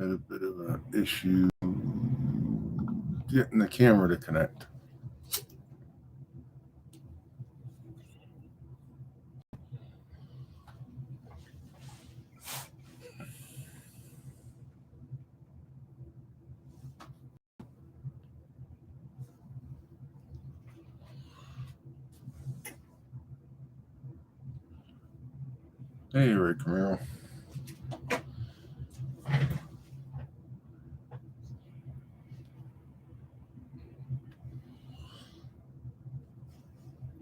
Had a bit of an issue getting the camera to connect. Hey, Ray Camaro.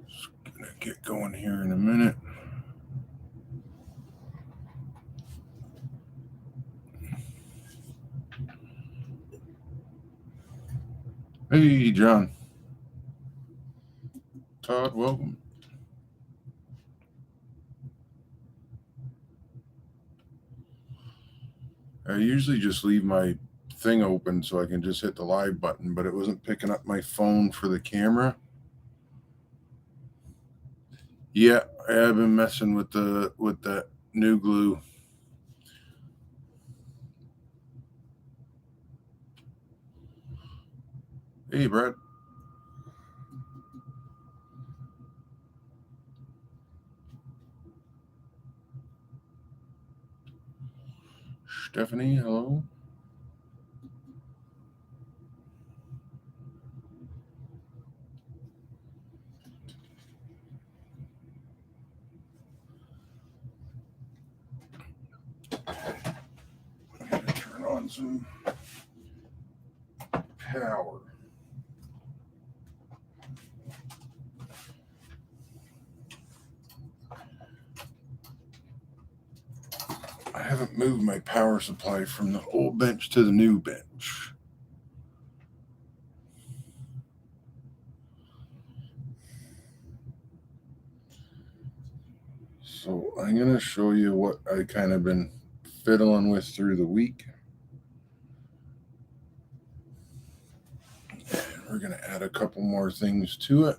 Just gonna get going here in a minute. Hey, John. Todd, welcome. I usually just leave my thing open so I can just hit the live button, but it wasn't picking up my phone for the camera. Yeah, I have been messing with that new glue. Hey, Brad. Stephanie, hello. Turn on some power. I haven't moved my power supply from the old bench to the new bench. So I'm going to show you what I kind of been fiddling with through the week. And we're going to add a couple more things to it.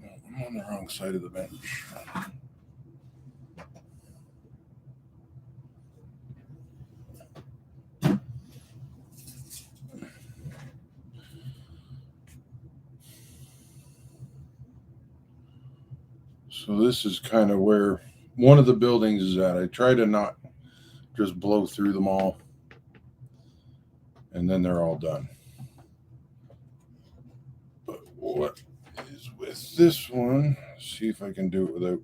I'm on the wrong side of the bench. So this is kind of where one of the buildings is at. I try to not just blow through them all, and then they're all done. But what is with this one? See if I can do it without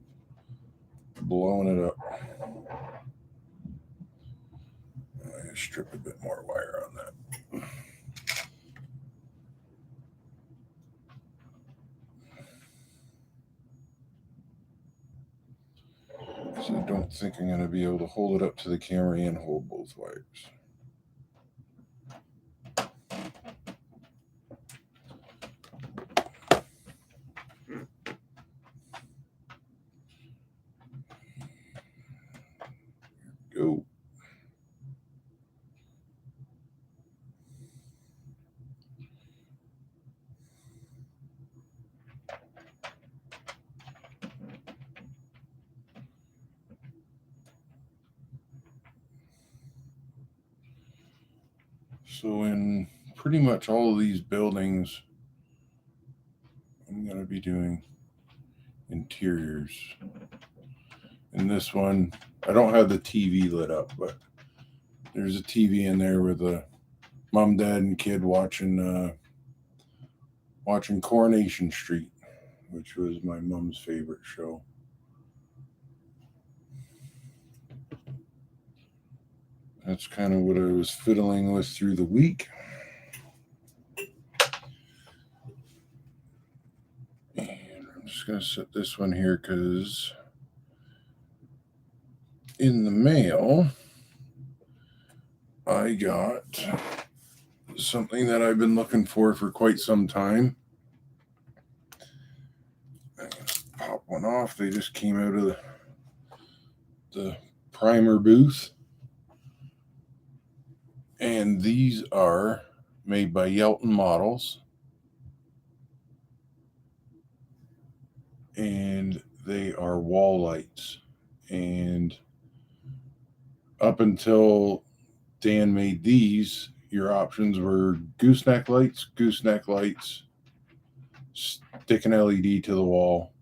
blowing it up. I strip a bit more wire on that. So I don't think I'm going to be able to hold it up to the camera and hold both wires. Go. So in pretty much all of these buildings, I'm going to be doing interiors. In this one, I don't have the TV lit up, but there's a TV in there with a mom, dad, and kid watching Coronation Street, which was my mom's favorite show. That's kind of what I was fiddling with through the week. And I'm just going to set this one here because in the mail, I got something that I've been looking for quite some time. I'm going to pop one off. They just came out of the primer booth. And these are made by Yelton Models. And they are wall lights. And up until Dan made these, your options were gooseneck lights, stick an LED to the wall,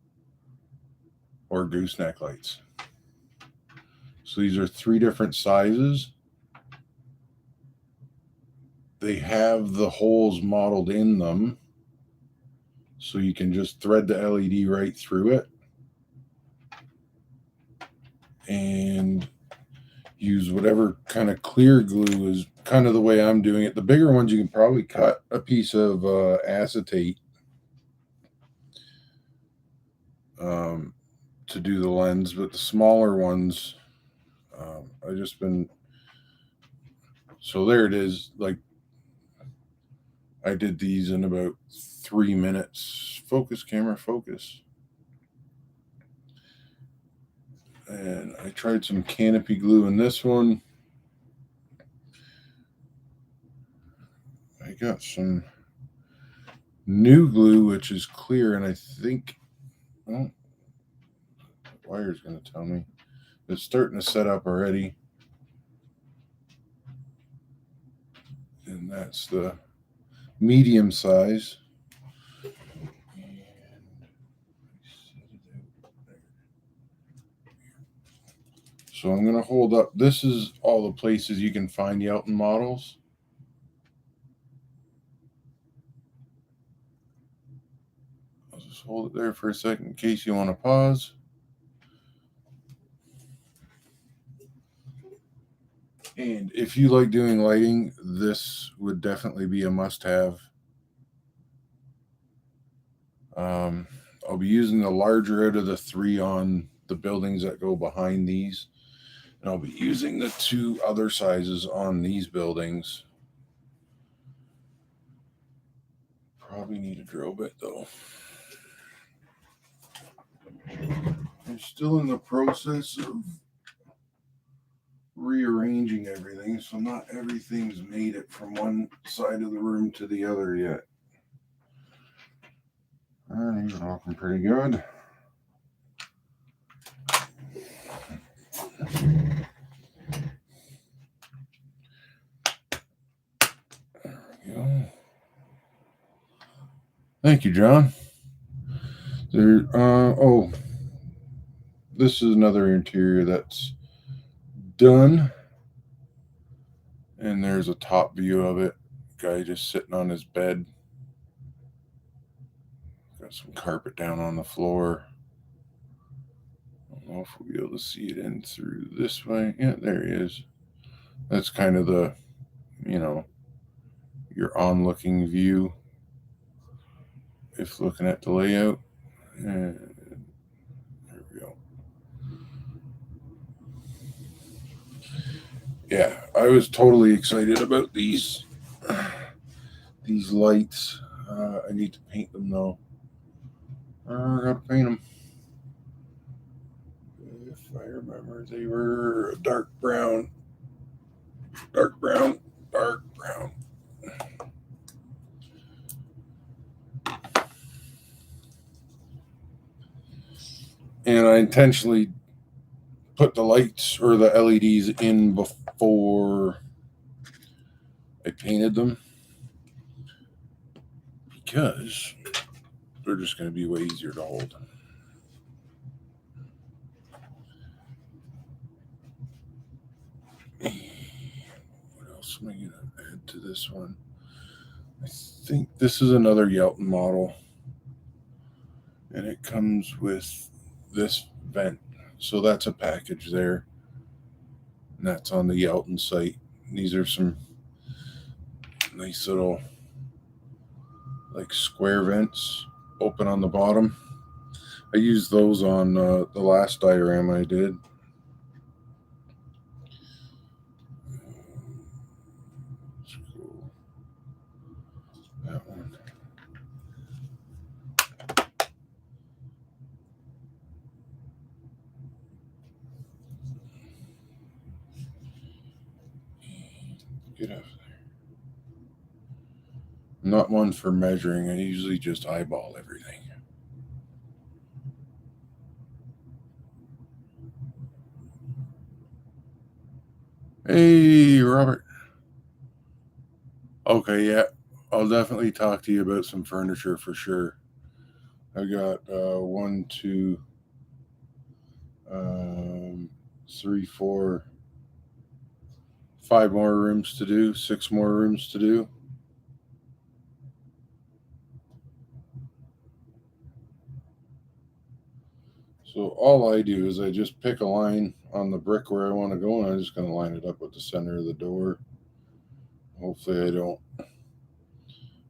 or gooseneck lights. So these are 3 different sizes. They have the holes modeled in them, so you can just thread the LED right through it and use whatever kind of clear glue is kind of the way I'm doing it. The bigger ones, you can probably cut a piece of acetate to do the lens, but the smaller ones, I just been, so there it is. Like, I did these in about 3 minutes. Focus, camera, focus. And I tried some canopy glue in this one. I got some new glue, which is clear, and I think, well, the wire's going to tell me. It's starting to set up already. And that's the medium size. So I'm going to hold up. This is all the places you can find the Elton models. I'll just hold it there for a second in case you want to pause. And if you like doing lighting, this would definitely be a must-have. I'll be using the larger out of the 3 on the buildings that go behind these. And I'll be using the 2 other sizes on these buildings. Probably need a drill bit though. I'm still in the process of rearranging everything, so not everything's made it from one side of the room to the other yet. And he's looking pretty good. There we go. Thank you, John. There. Oh, this is another interior that's done, and there's a top view of it. Guy just sitting on his bed. Got some carpet down on the floor. I don't know if we'll be able to see it in through this way. Yeah, there he is. That's kind of the, your on-looking view if looking at the layout. And there we go. Yeah, I was totally excited about these lights. I need to paint them though. I gotta paint them. If I remember, they were dark brown. And I intentionally put the lights or the LEDs in before I painted them because they're just going to be way easier to hold. What else am I going to add to this one? I think this is another Yelton model, and it comes with this vent. So that's a package there, and that's on the Yelton site. These are some nice little like square vents open on the bottom. I used those on the last diorama I did. That one. Get out of there. I'm not one for measuring. I usually just eyeball everything. Hey, Robert. Okay, yeah. I'll definitely talk to you about some furniture for sure. I got 1, 2, 3, 4, 5 more rooms to do, 6 more rooms to do. So all I do is I just pick a line on the brick where I want to go, and I'm just going to line it up with the center of the door. Hopefully I don't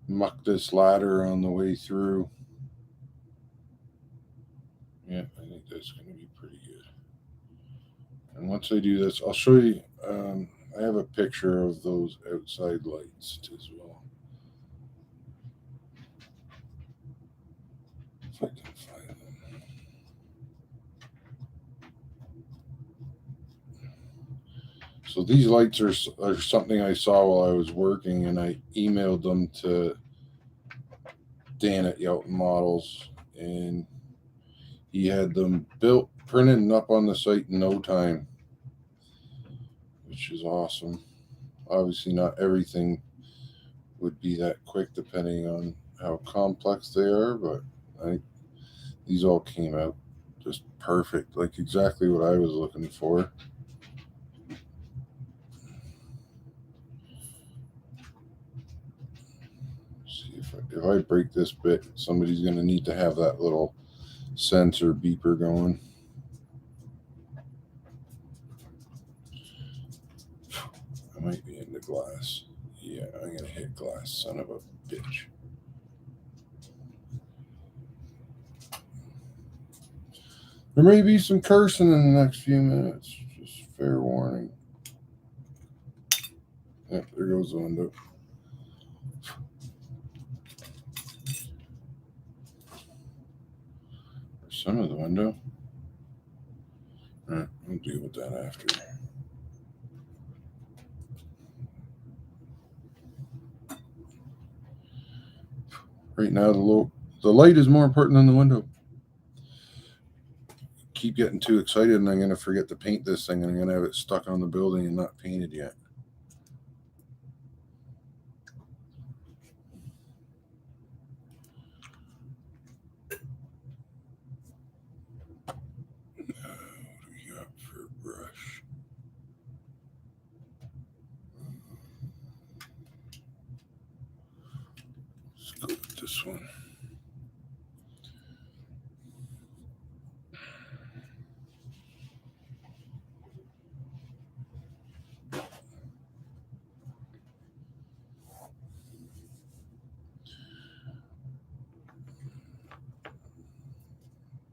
muck this ladder on the way through. Yeah, I think that's going to be pretty good. And once I do this, I'll show you. I have a picture of those outside lights as well. If I can find them. So these lights are something I saw while I was working, and I emailed them to Dan at Yelton Models, and he had them built, printed, and up on the site in no time, which is awesome. Obviously, not everything would be that quick depending on how complex they are, but these all came out just perfect, like exactly what I was looking for. See if I break this bit, somebody's going to need to have that little sensor beeper going. I might be into glass. Yeah, I'm going to hit glass, son of a bitch. There may be some cursing in the next few minutes. Just fair warning. Yep, there goes the window. Some of the window. Alright, we'll deal with that after. Right now, the light is more important than the window. Keep getting too excited, and I'm going to forget to paint this thing, and I'm going to have it stuck on the building and not painted yet. What do we got for a brush? Let's go with this one.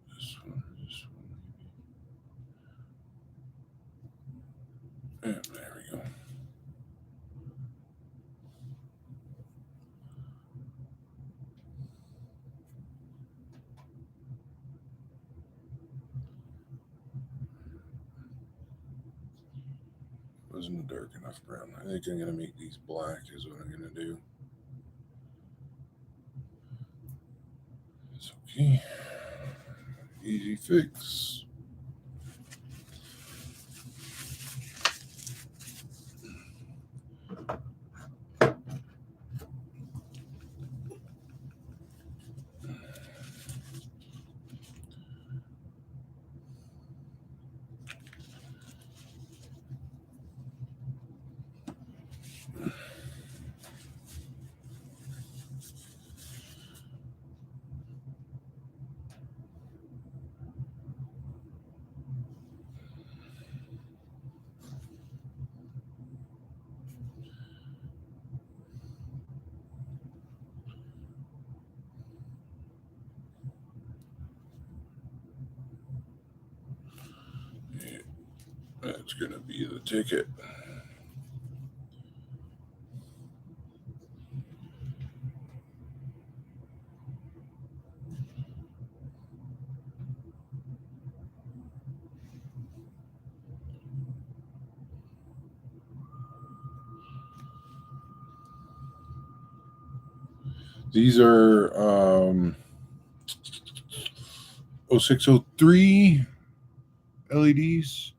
This one. Yeah, there we go. Wasn't a dark enough brown. I think I'm going to make these black is what I'm going to do. It's okay. Easy fix. Yeah, that's going to be the ticket. These are 0603 LEDs.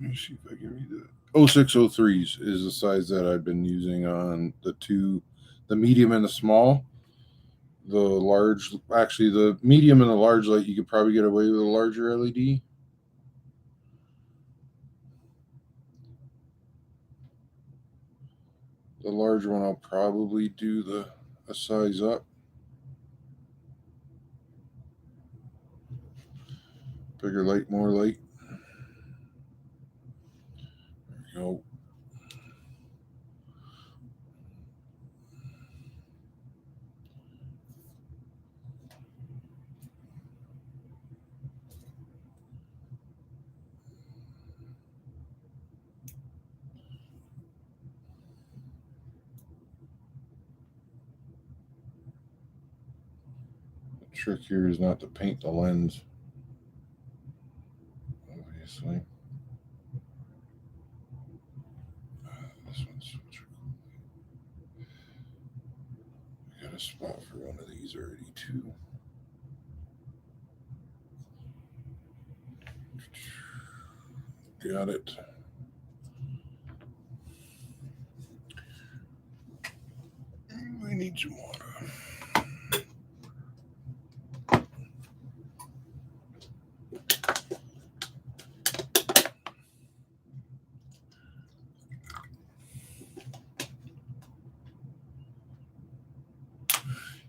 Let me see if I can read that. 0603s is the size that I've been using on the medium and the small. The large, actually, the medium and the large light, you could probably get away with a larger LED. The large one, I'll probably do a size up. Bigger light, more light. There we go. The trick here is not to paint the lens, obviously. This one's I got a spot for one of these already too. Got it. We need some water.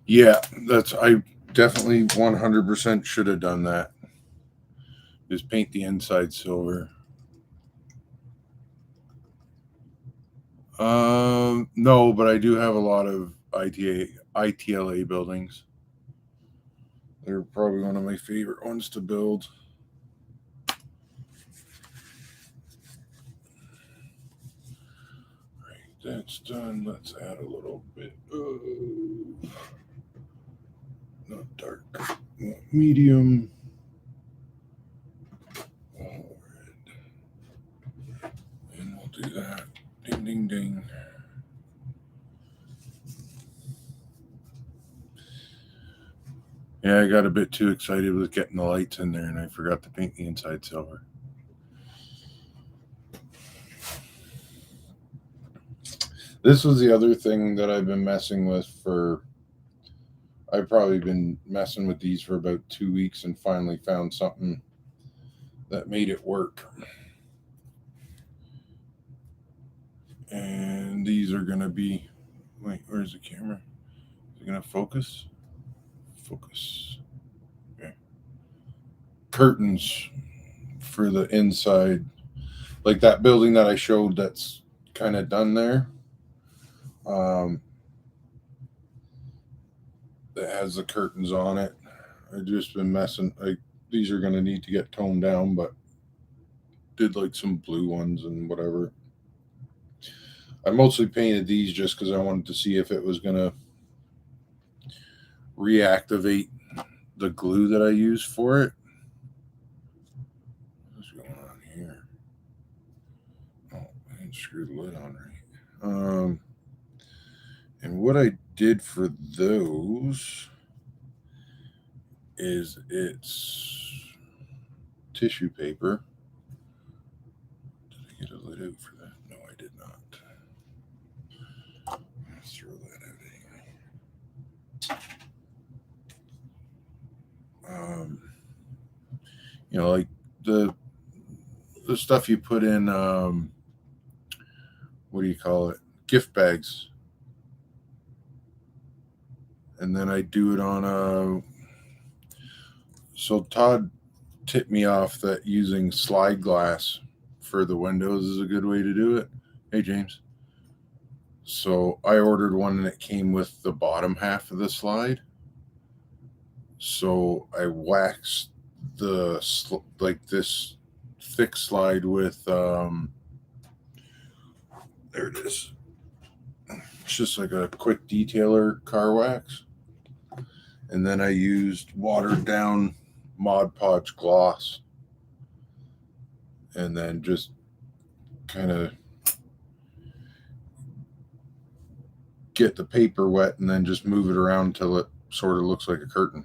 Yeah, I definitely 100% should have done that. Just paint the inside silver. No, but I do have a lot of ITLA buildings. They're probably one of my favorite ones to build. Right, that's done. Let's add a little bit of not dark, medium. Red. And we'll do that. Ding, ding, ding. Yeah, I got a bit too excited with getting the lights in there, and I forgot to paint the inside silver. This was the other thing that I've been messing with I've probably been messing with these for about 2 weeks and finally found something that made it work. And these are going to be, wait, where's the camera? Is it going to focus? Focus. Okay. Curtains for the inside. Like that building that I showed that's kind of done there. That has the curtains on it. I've just been messing. These are going to need to get toned down, but did like some blue ones and whatever. I mostly painted these just because I wanted to see if it was going to reactivate the glue that I use for it. What's going on here? Oh, I didn't screw the lid on right. And what I did for those is it's tissue paper. Did I get a lid out for that? No, I did not. Let's throw that out anyway. You know, like the stuff you put in, what do you call it? Gift bags. And then I do it on a. So Todd tipped me off that using slide glass for the windows is a good way to do it. Hey, James. So I ordered one and it came with the bottom half of the slide. So I waxed like this thick slide with there it is. It's just like a quick detailer car wax. And then I used watered down Mod Podge gloss. And then just kind of get the paper wet and then just move it around until it sort of looks like a curtain.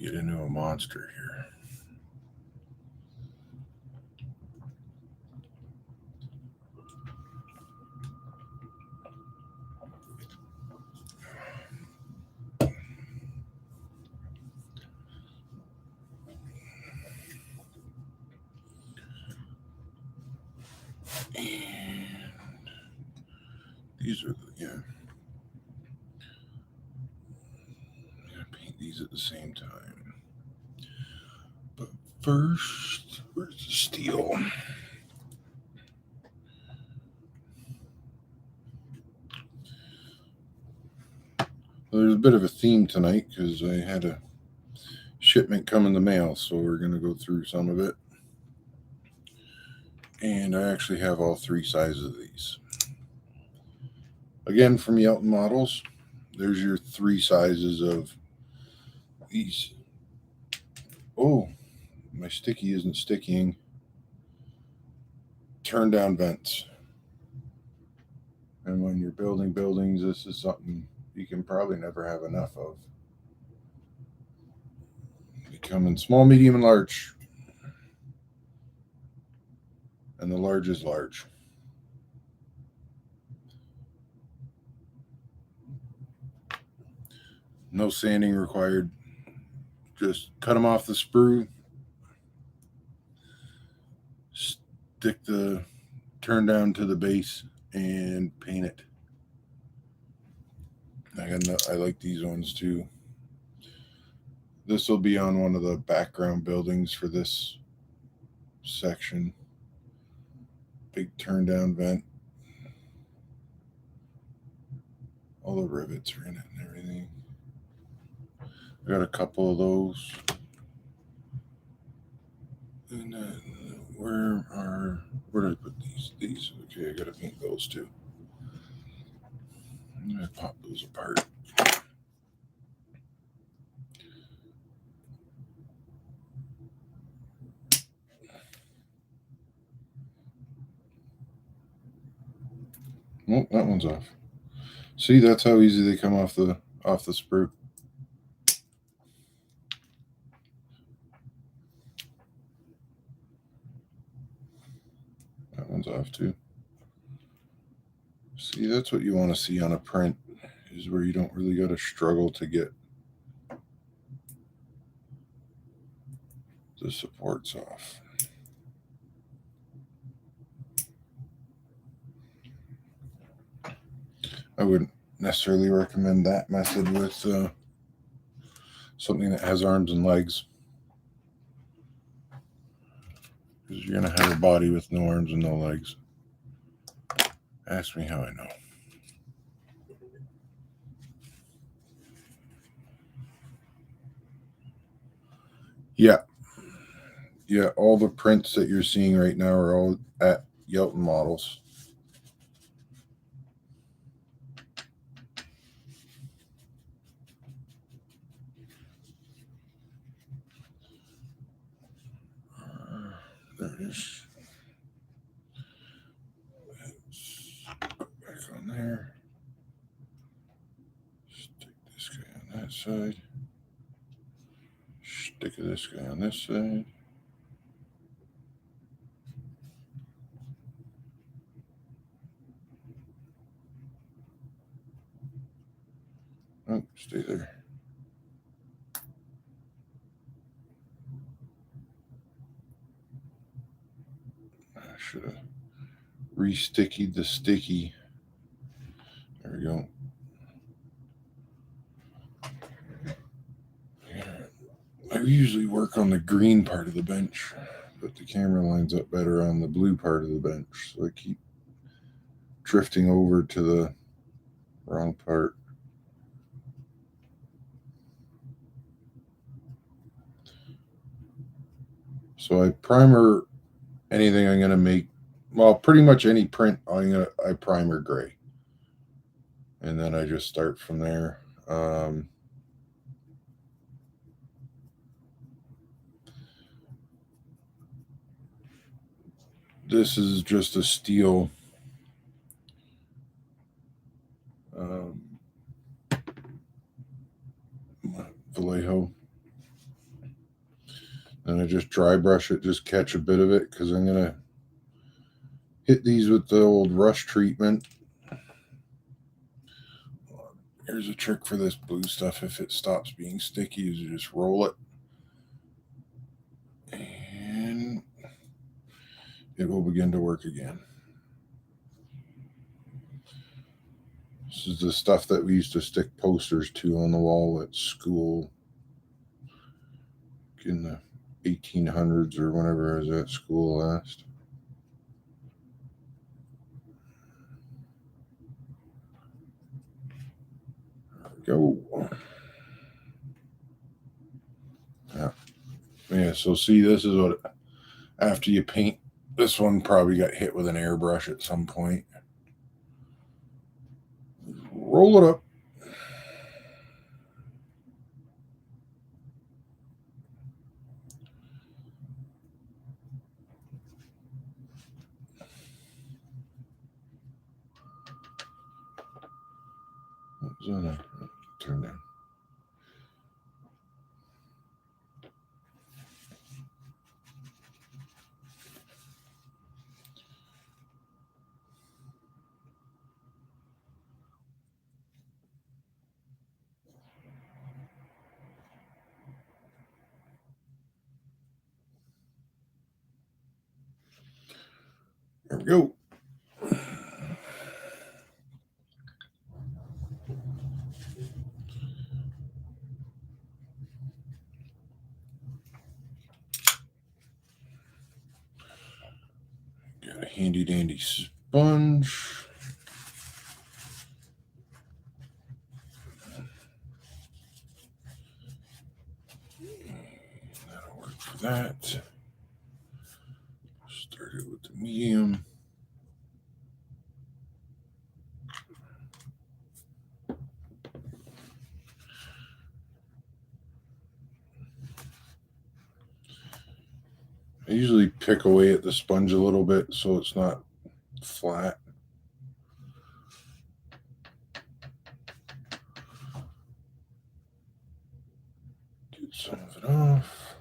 Get into a monster here. And these are I'm gonna paint these at the same time. But first, where's the steel? There's a bit of a theme tonight because I had a shipment come in the mail, so we're going to go through some of it. And I actually have all three sizes of these. Again, from Yelton Models, there's your three sizes of these. Oh, my sticky isn't sticking. Turn down vents. And when you're building buildings, this is something you can probably never have enough of. They come in small, medium, and large. And the large is large. No sanding required. Just cut them off the sprue. Stick the turn down to the base and paint it. I like these ones too. This will be on one of the background buildings for this section. Big turn down vent. All the rivets are in it and everything. I got a couple of those. And then where did I put these? These. Okay, I gotta paint those too. I'm gonna pop those apart. Oh, that one's off. See, that's how easy they come off the sprue. That one's off too. See, that's what you want to see on a print, is where you don't really got to struggle to get the supports off. I wouldn't necessarily recommend that method with something that has arms and legs, because you're going to have a body with no arms and no legs. Ask me how I know. Yeah, all the prints that you're seeing right now are all at Yelton Models. There it is. Back on there. Stick this guy on that side. Stick this guy on this side. Oh, stay there. I should have re-stickied the sticky. There we go. I usually work on the green part of the bench, but the camera lines up better on the blue part of the bench, so I keep drifting over to the wrong part. So I primer anything I'm going to make. Well, pretty much any print I primer gray, and then I just start from there. This is just a steel Vallejo. And I just dry brush it, just catch a bit of it, because I'm going to hit these with the old rush treatment. Here's a trick for this blue stuff. If it stops being sticky, is you just roll it. And it will begin to work again. This is the stuff that we used to stick posters to on the wall at school in the 1800s or whenever I was at school last. There we go. Yeah, so see, this is what, after you paint, this one probably got hit with an airbrush at some point. Roll it up. What was that? Turn down. There we go. Got a handy dandy sponge. That'll work for that. Start it with the medium. I usually pick away at the sponge a little bit so it's not flat. Get some of it off.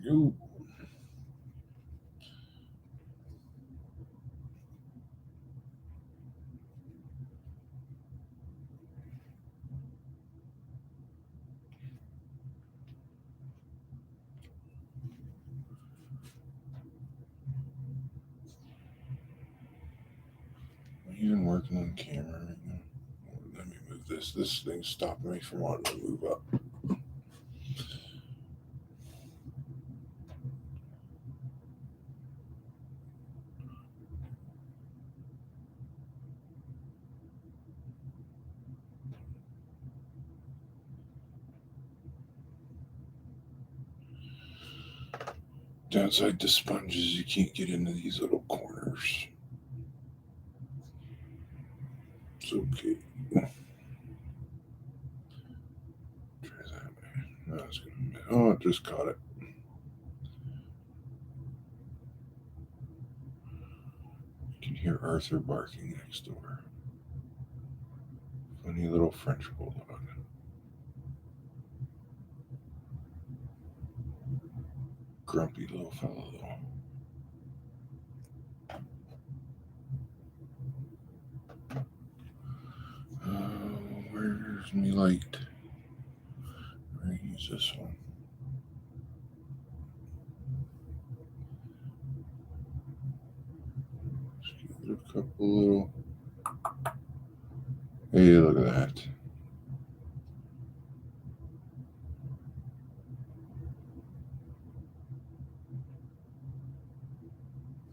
Go. Even working on camera right now. Let me move this. This thing's stopping me from wanting to move up. Downside to sponges, you can't get into these little corners. It's okay. Try that way. No, it's gonna. Oh, it just caught it. You can hear Arthur barking next door. Funny little French bulldog. Grumpy little fellow, though. Where's me light? I'm going to use this one. Just give it a couple little. Hey, look at that.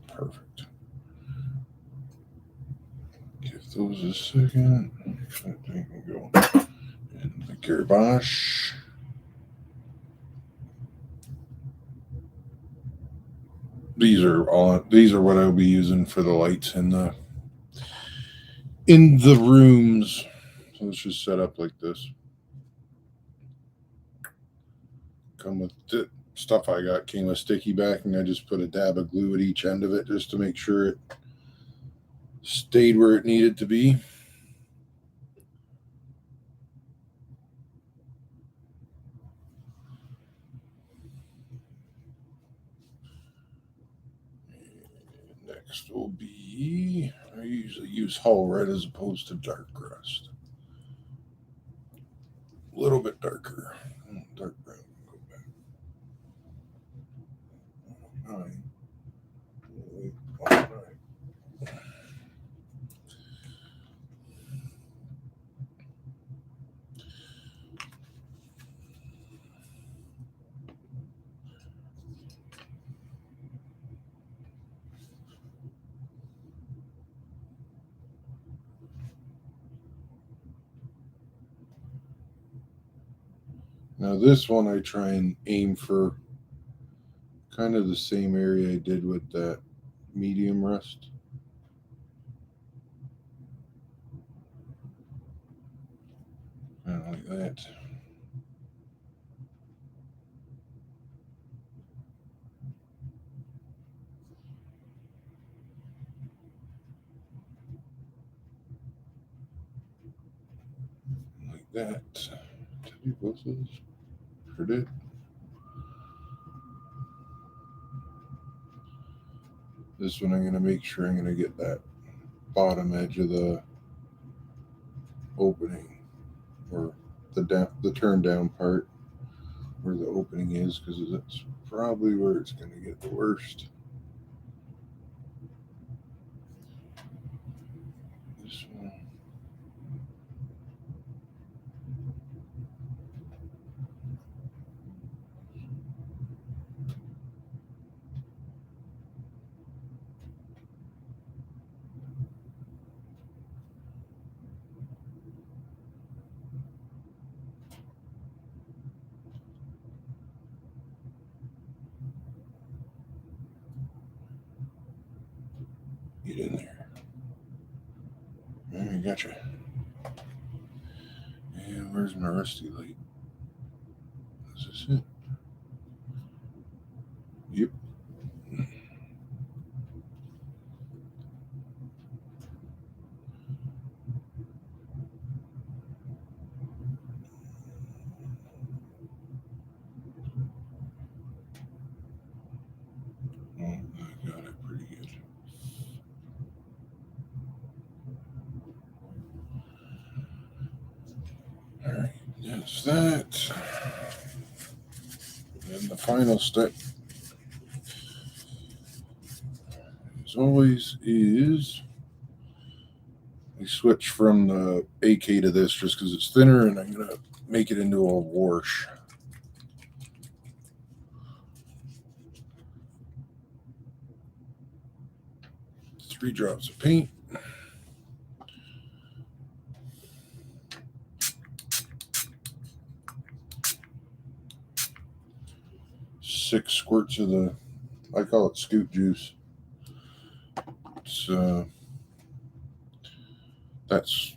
Perfect. Give those a second. That thing can go in the garbage. These are what I'll be using for the lights in the rooms. So let's just set up like this. Come with it. stuff I got came with sticky backing. I just put a dab of glue at each end of it just to make sure it stayed where it needed to be. Next will be, I usually use Hull Red as opposed to dark rust. A little bit darker. Dark brown. Go back. 9. 9. Now this one I try and aim for kind of the same area I did with that medium rust. Kind of like that. Like that. Did I do both of those? Sure did. This one I'm going to make sure I'm going to get that bottom edge of the opening, or the turn down part where the opening is, because that's probably where it's going to get the worst. This one. Get in there. I gotcha. And where's my rusty light? Is this it? Yep. Oh, I got it pretty good. All right, that's that. And the final step, as always, is I switch from the AK to this just because it's thinner, and I'm going to make it into a wash. Three drops of paint. Six squirts of the, I call it scoop juice. It's that's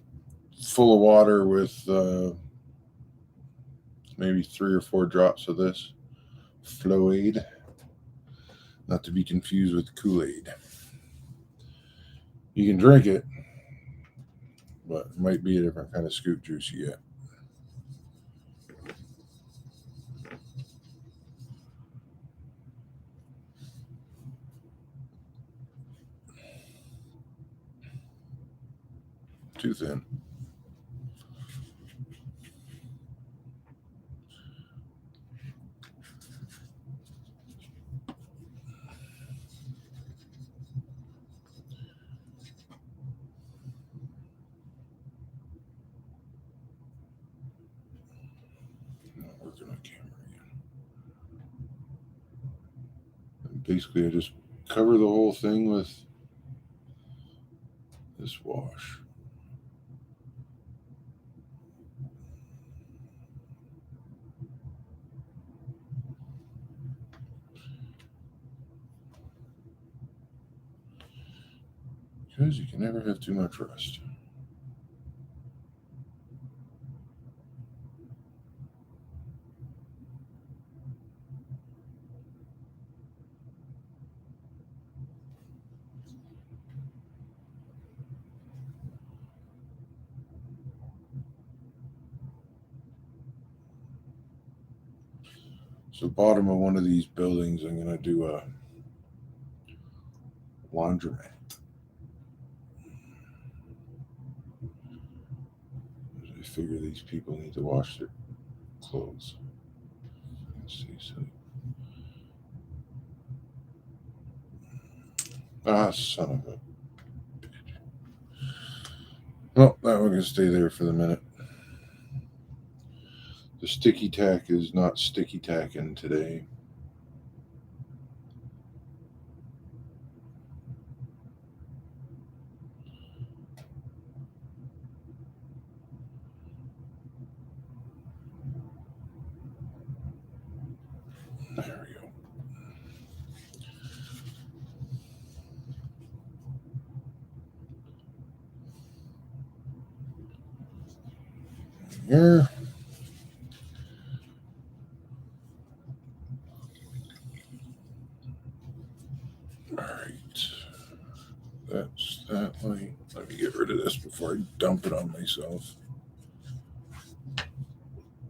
full of water with maybe 3 or 4 drops of this Flow-Aid, not to be confused with Kool-Aid. You can drink it, but it might be a different kind of scoop juice you get. Too thin. Not working on camera again. And basically, I just cover the whole thing with this wash. Because you can never have too much rust. So bottom of one of these buildings, I'm going to do a laundromat. I figure these people need to wash their clothes. Let's see. Son of a... Well, that one can stay there for the minute. The sticky tack is not sticky tacking today. There we go. Here. Alright. That's that light. Let me get rid of this before I dump it on myself.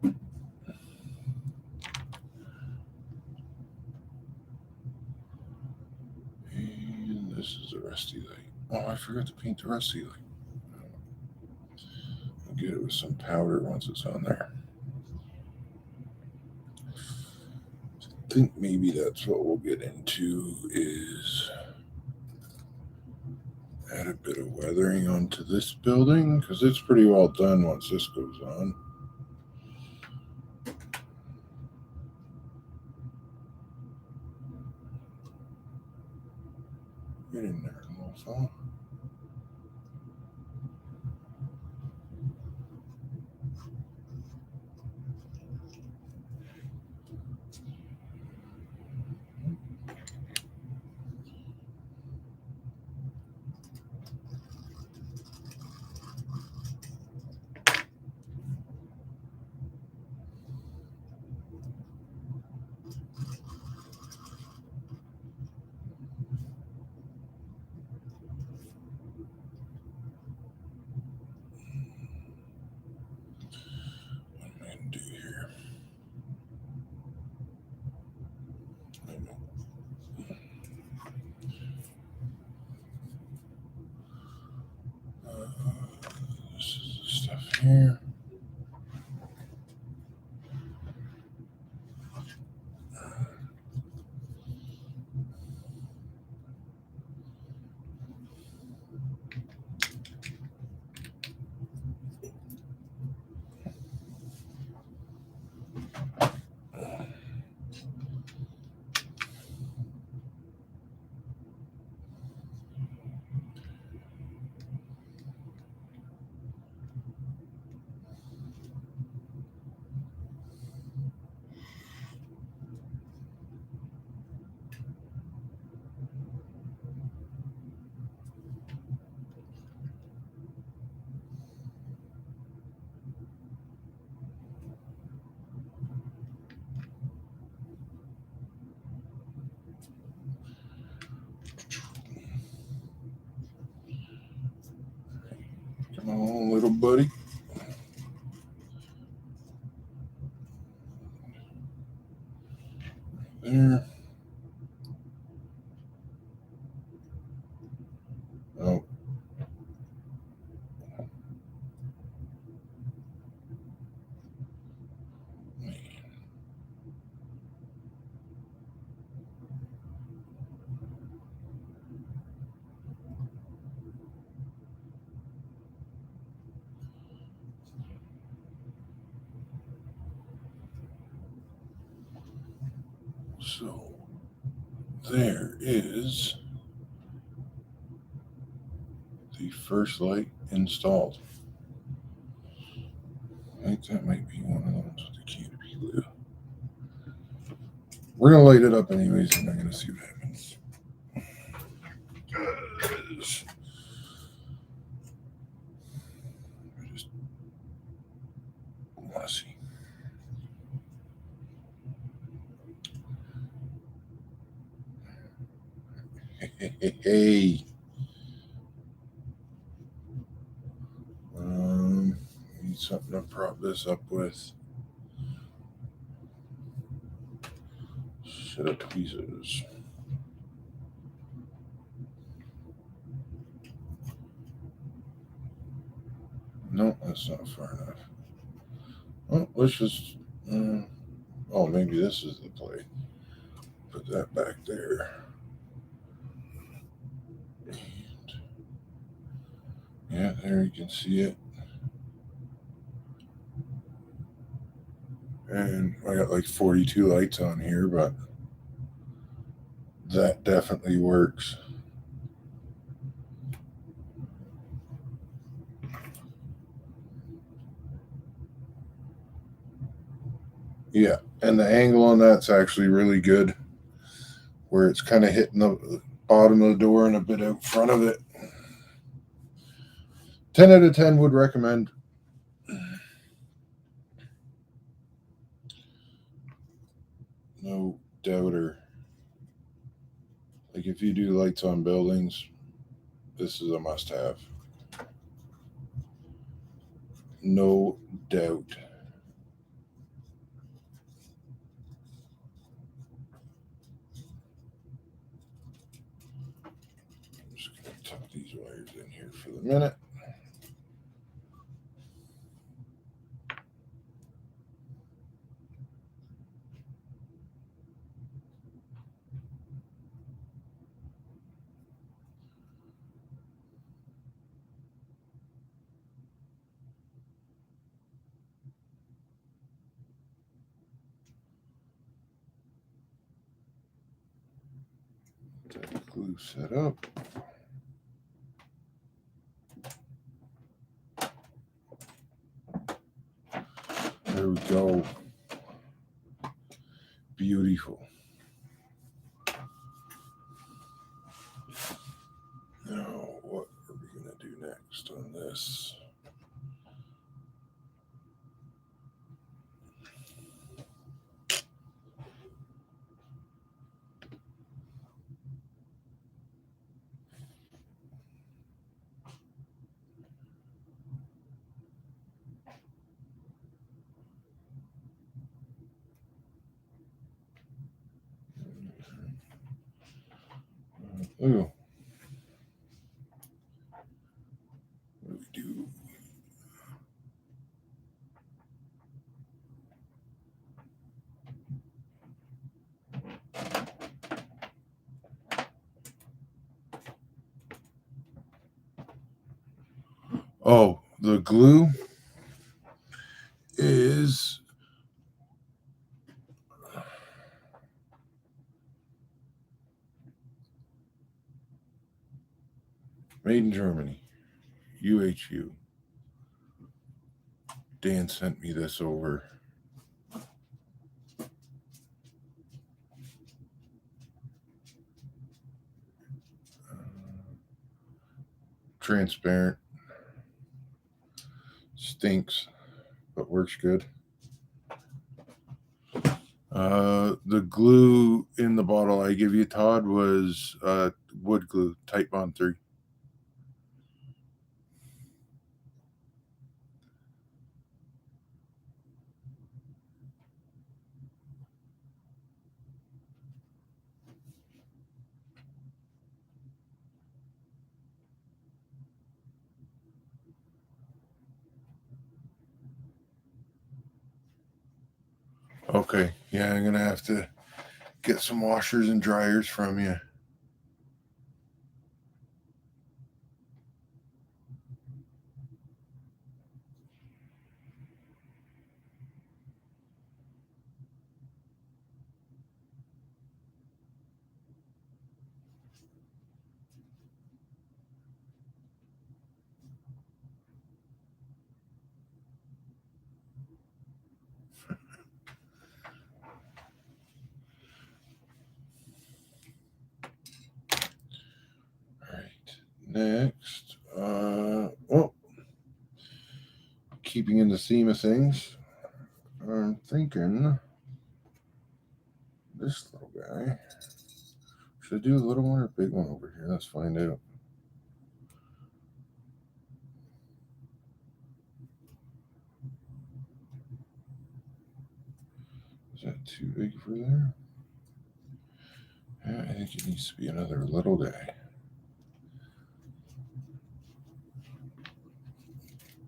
And this is a rusty light. Oh, I forgot to paint the rusty light. I'll get it with some powder once it's on there. I think maybe that's what we'll get into is add a bit of weathering onto this building because it's pretty well done once this goes on. Get in there, little fella. This is the stuff here. Come on, little buddy. There. Oh. Man. So there is the first light installed. I think that might be one of the ones with the canopy glue. We're going to light it up anyways, and I'm going to see what happens. I just want to see. Hey. Need something to prop this up with. set of tweezers. No, that's not far enough. Oh, let's just. Oh, maybe this is the plate. Put that back there. And yeah, there you can see it. And I got like 42 lights on here, but that definitely works. Yeah, and the angle on that's actually really good, where it's kind of hitting the bottom of the door and a bit out front of it. 10 out of 10 would recommend. No doubter. Like if you do lights on buildings, this is a must-have. No doubt. I'm just going to tuck these wires in here for the minute. That glue set up. There we go. Beautiful. Now, what are we going to do next on this? Ooh. What do we do? Oh, the glue is made in Germany. UHU. Dan sent me this over. Transparent. Stinks, but works good. The glue in the bottle I give you, Todd, was wood glue, Type Bond 3. Okay, yeah, I'm gonna have to get some washers and dryers from you. All right, next, keeping in the theme of things, I'm thinking this little guy. Should I do a little one or a big one over here? Let's find out. Is that too big for there? Yeah, I think it needs to be another little guy.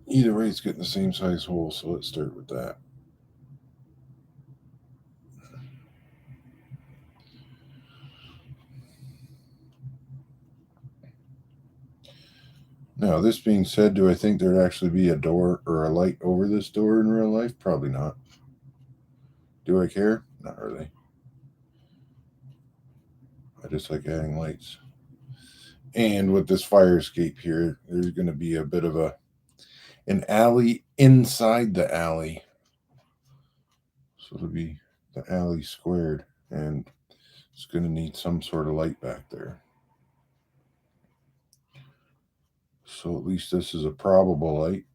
Either way, it's getting the same size hole, so let's start with that. Now, this being said, do I think there'd actually be a door or a light over this door in real life? Probably not. Do I care? Not really. I just like adding lights. And with this fire escape here, there's going to be a bit of an alley inside the alley. So it'll be the alley squared, and it's going to need some sort of light back there. So at least this is a probable light.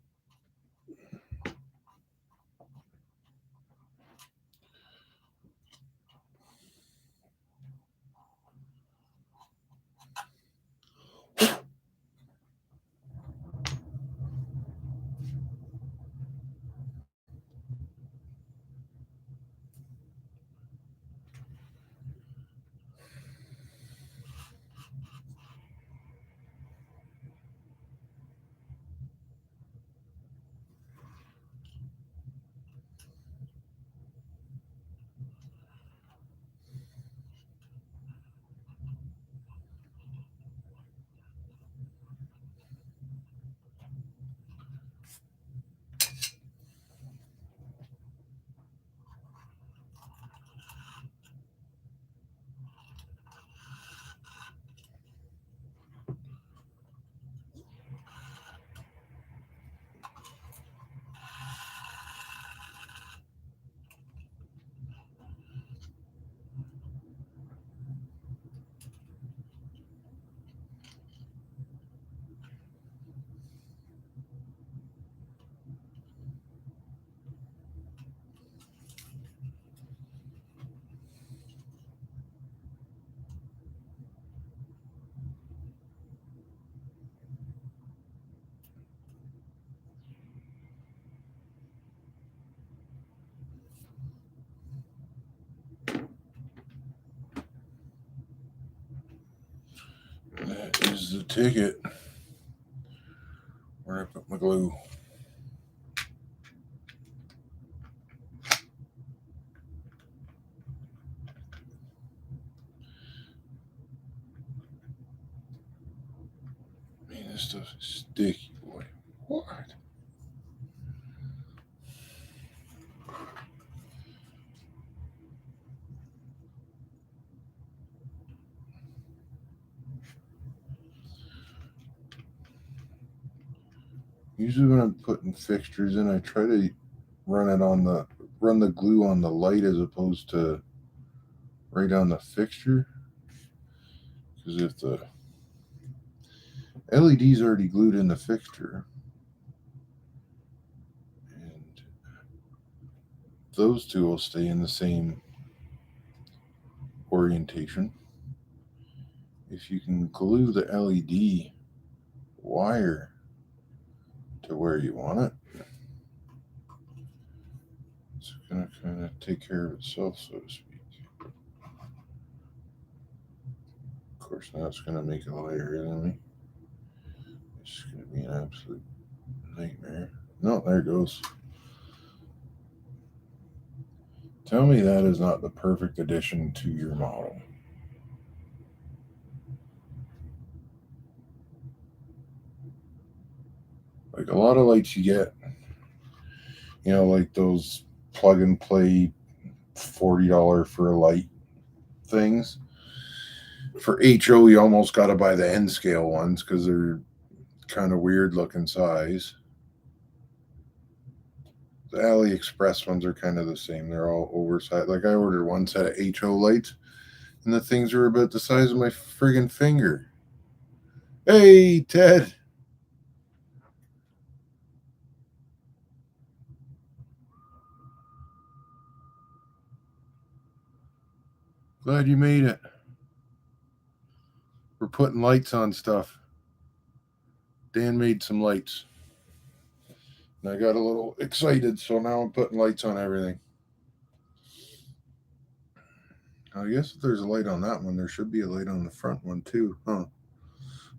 That is the ticket. Where I put my glue. Man, this stuff is sticky, boy. What? Usually when I'm putting fixtures in, I try to run the glue on the light as opposed to right on the fixture. Because if the LED's already glued in the fixture, and those two will stay in the same orientation. If you can glue the LED wire to where you want it, it's going to kind of take care of itself, so to speak. Of course, now it's going to make a layer than me. It's going to be an absolute nightmare. No, there it goes. Tell me that is not the perfect addition to your model. Like a lot of lights you get, like those plug and play $40 for a light things. For HO, you almost got to buy the N scale ones because they're kind of weird looking size. The AliExpress ones are kind of the same. They're all oversized. Like I ordered one set of HO lights, and the things are about the size of my friggin' finger. Hey, Ted. Glad you made it. We're putting lights on stuff. Dan made some lights. And I got a little excited, so now I'm putting lights on everything. I guess if there's a light on that one, there should be a light on the front one too, huh?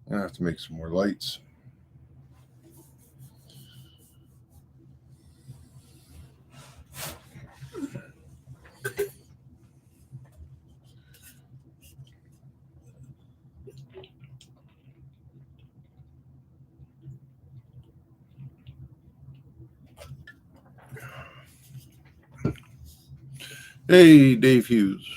I'm gonna have to make some more lights. Hey, Dave Hughes.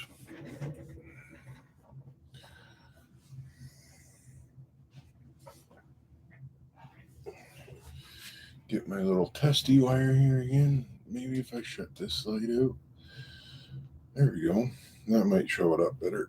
Get my little testy wire here again. Maybe if I shut this light out. There we go. That might show it up better.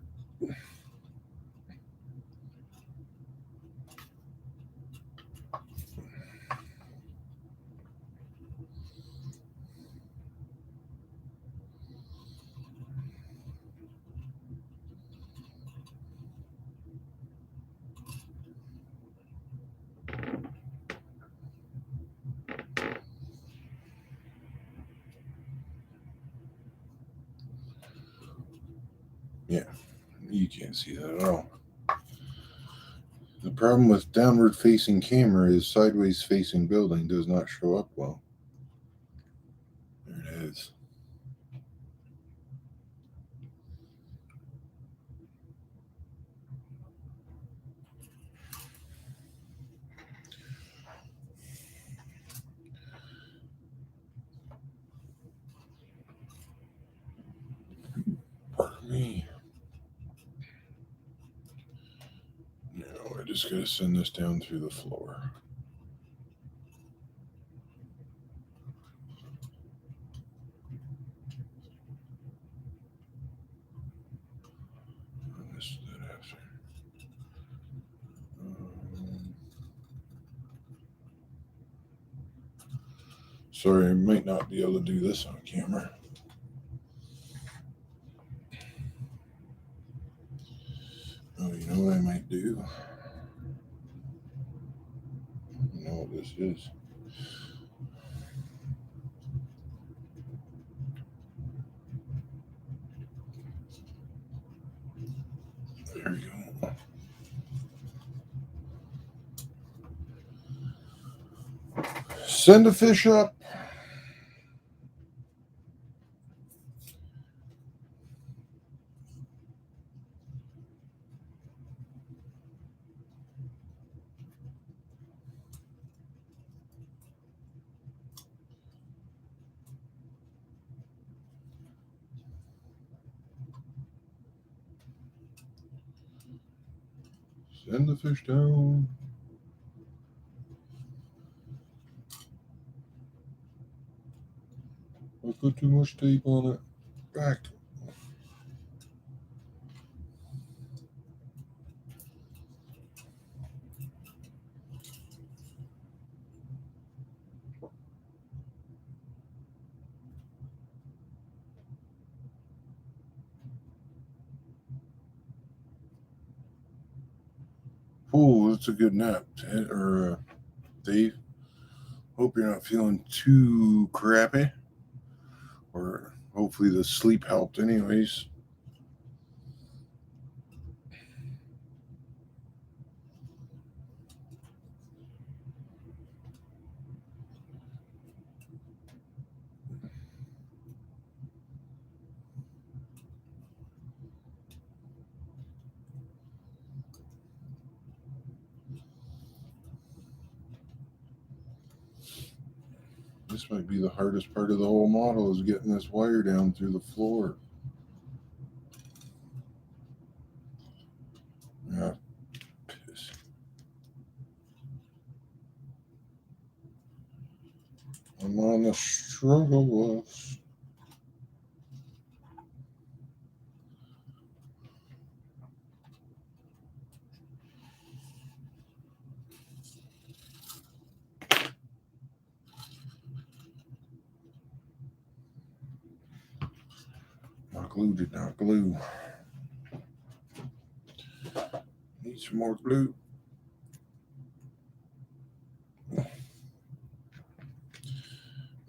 Yeah, you can't see that at all. The problem with downward facing camera is sideways facing building does not show up well. There it is. Pardon me. No, I just gotta send this down through the floor. Sorry, I might not be able to do this on camera. Oh, you know what I might do? You know what this is? There we go. Send a fish up. Send the fish down. I put too much tape on it. Back. Oh, that's a good nap. Or Dave, hope you're not feeling too crappy. Or hopefully the sleep helped anyways. This might be the hardest part of the whole model is getting this wire down through the floor. Yeah. Piss. I'm on the struggle bus. My glue did not glue. Need some more glue.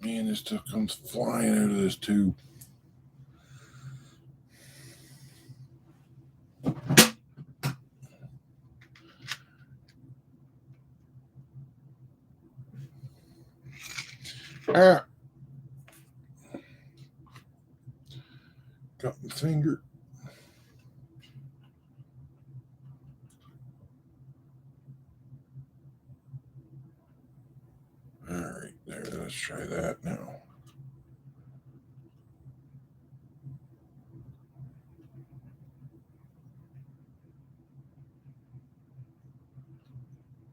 Man, this stuff comes flying out of this tube. Ah. Got my finger. All right, there. Let's try that now.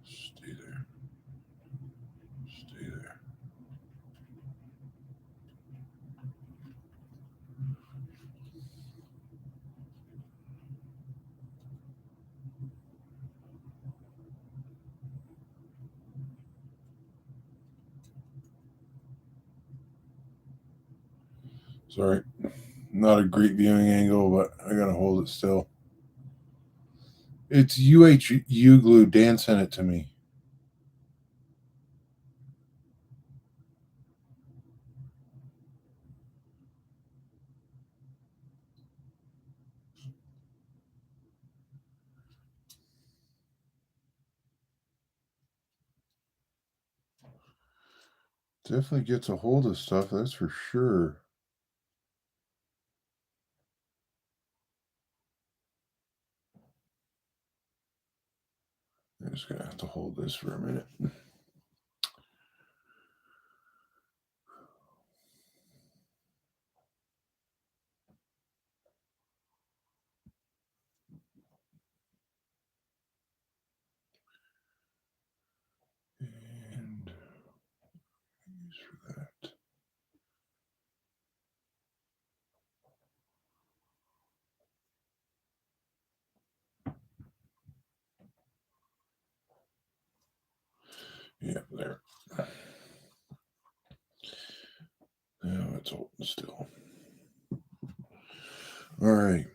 Stay there. Stay there. Sorry, not a great viewing angle, but I gotta hold it still. It's UHU glue. Dan sent it to me. Definitely gets a hold of stuff, that's for sure. I'm just gonna have to hold this for a minute. And use for that. Yeah, there. Now it's holding still. All right.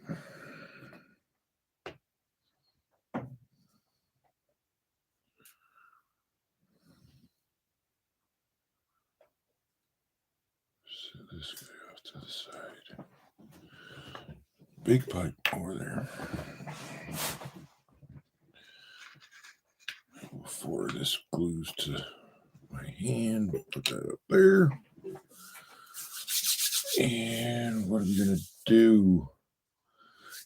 Set this guy off to the side. Big pipe over there. Before this glues to my hand, we'll put that up there. And what are we gonna do?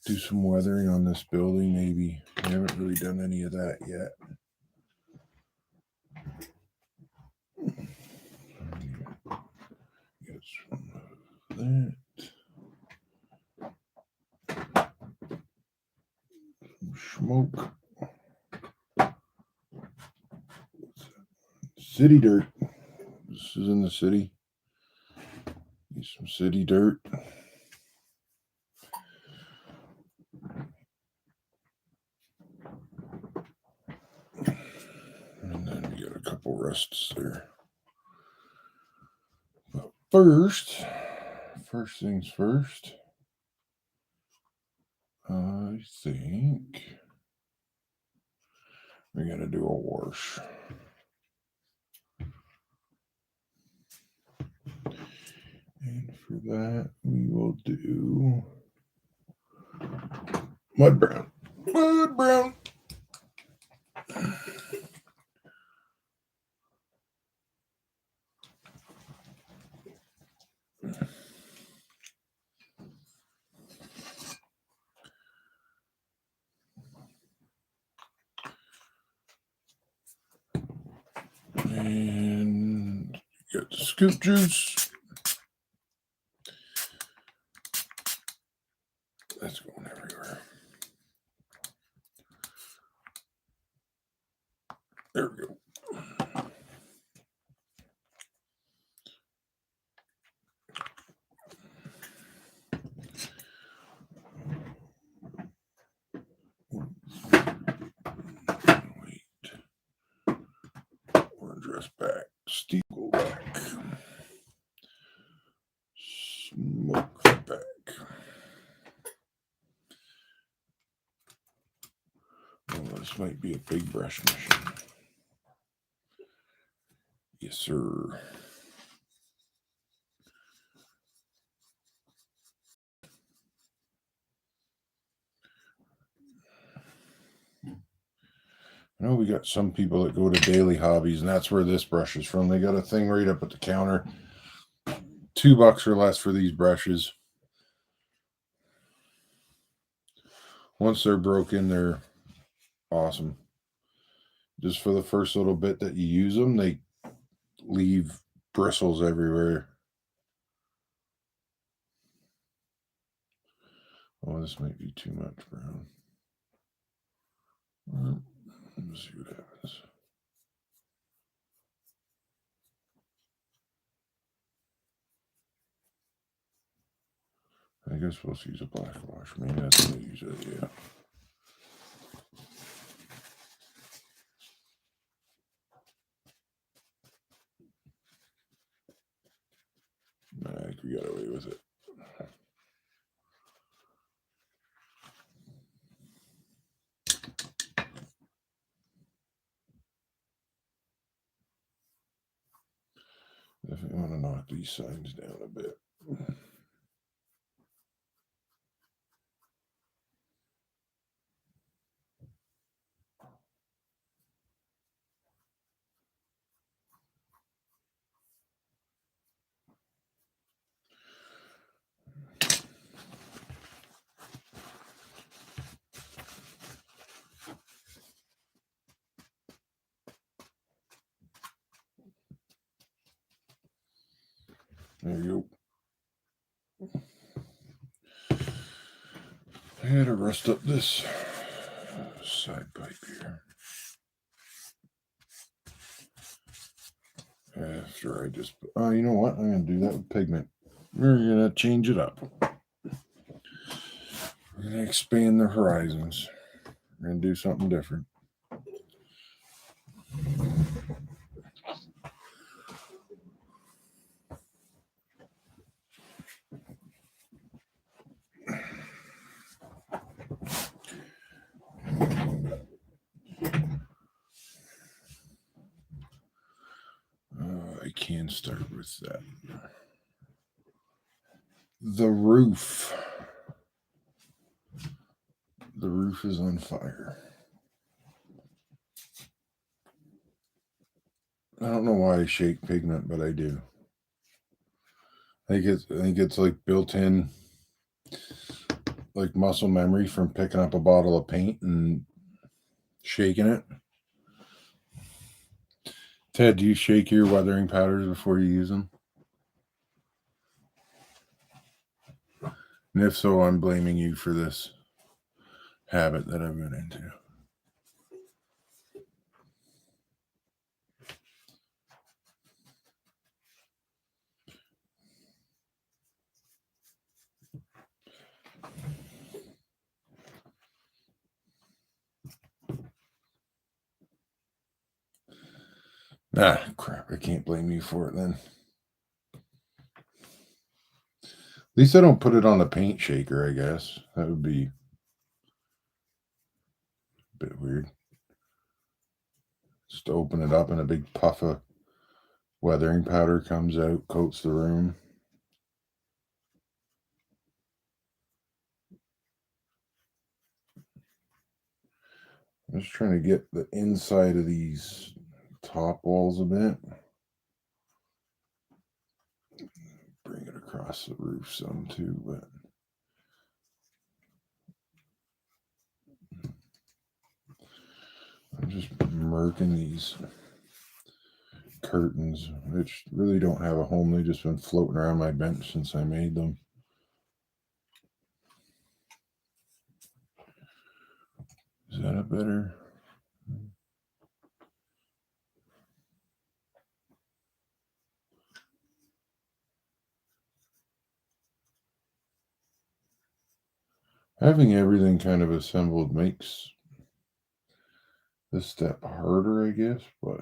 Do some weathering on this building, maybe. We haven't really done any of that yet. Get some of that. Some smoke. City dirt. This is in the city. Need some city dirt. And then we got a couple rests there. But first things first, I think we're going to do a wash. And for that, we will do mud brown. Mud brown. And got the scoop juice. That's going everywhere. There we go. Wait. Orange dress back. Steel go back. Smoke back. Oh, this might be a big brush machine. Yes, sir. I know we got some people that go to Daily Hobbies, and that's where this brush is from. They got a thing right up at the counter. $2 or less for these brushes. Once they're broken, they're awesome. Just for the first little bit that you use them, they leave bristles everywhere. Oh, this might be too much brown. Let's see what happens. I guess we'll use a black wash. Maybe that's what I use it, yeah. I think we got away with it. Definitely want to knock these signs down a bit. There you go. I had to rust up this side pipe here. After I just, you know what? I'm going to do that with pigment. We're going to change it up. We're going to expand the horizons. We're going to do something different. I can start with that. The roof. The roof is on fire. I don't know why I shake pigment, but I do. I think it's like built in, like muscle memory from picking up a bottle of paint and shaking it. Ted, do you shake your weathering powders before you use them? And if so, I'm blaming you for this habit that I've been into. Ah, crap. I can't blame you for it then. At least I don't put it on a paint shaker, I guess. That would be a bit weird. Just open it up and a big puff of weathering powder comes out, coats the room. I'm just trying to get the inside of these top walls a bit. Bring it across the roof some too, but I'm just murking these curtains, which really don't have a home. They've just been floating around my bench since I made them. Is that a better? Having everything kind of assembled makes this step harder, I guess, but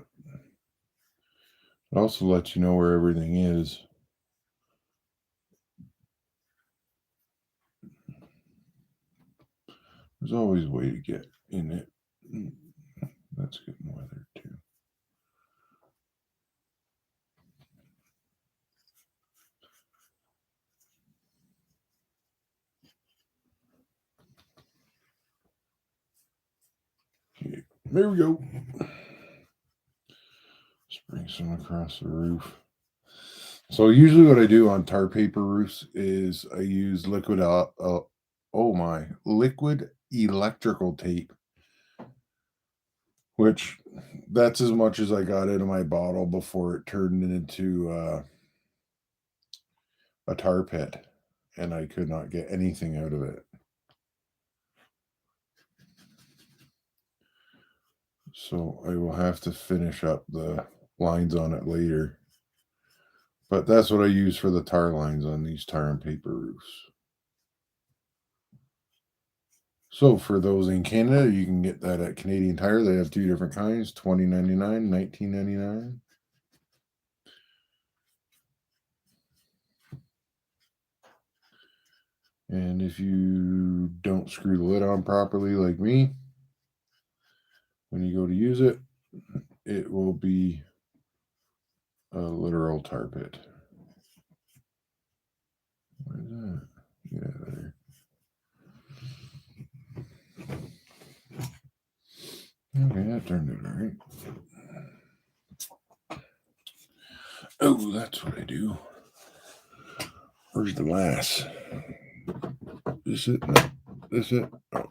it also lets you know where everything is. There's always a way to get in it. That's getting weathered too. Okay, There we go. Let's bring some across the roof. So usually what I do on tar paper roofs is I use liquid electrical tape, which that's as much as I got into my bottle before it turned into a tar pit, and I could not get anything out of it. So I will have to finish up the lines on it later. But that's what I use for the tar lines on these tar and paper roofs. So for those in Canada, you can get that at Canadian Tire. They have two different kinds, $20.99, $19.99. And if you don't screw the lid on properly like me, when you go to use it, it will be a literal tar pit. Where's that? Yeah, there. Okay, that turned out all right. Oh, that's what I do. Where's the glass? Is it? No. Is it? Oh,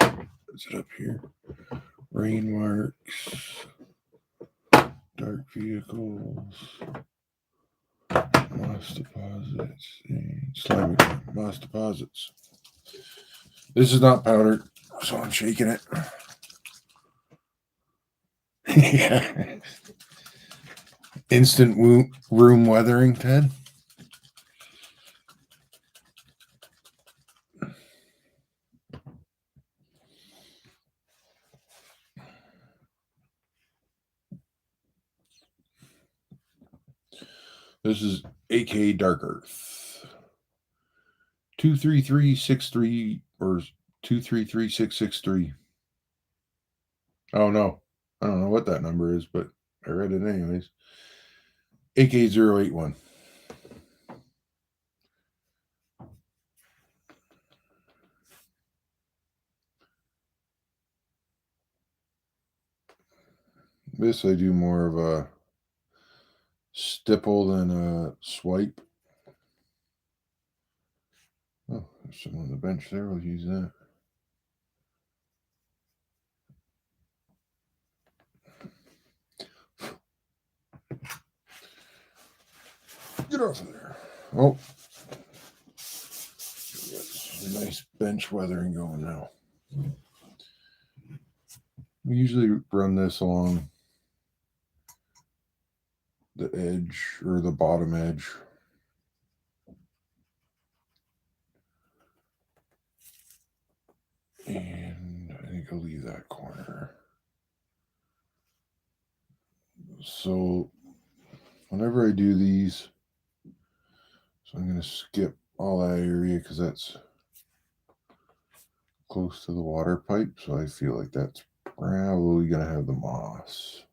is it up here? Rain marks. Dark vehicles. Moss deposits. Slimy moss deposits. This is not powdered, so I'm shaking it. Yeah. Instant room weathering, Ted. This is AK Dark Earth. 23363 or 233663. Oh no. I don't know what that number is, but I read it anyways. AK081. This I do more of a stipple than a swipe. Oh, there's someone on the bench there. We'll use that. Get off of there. Oh. Nice bench weathering going now. We usually run this along the edge or the bottom edge. And I think I'll leave that corner. So whenever I do these, so I'm going to skip all that area because that's close to the water pipe. So I feel like that's probably going to have the moss.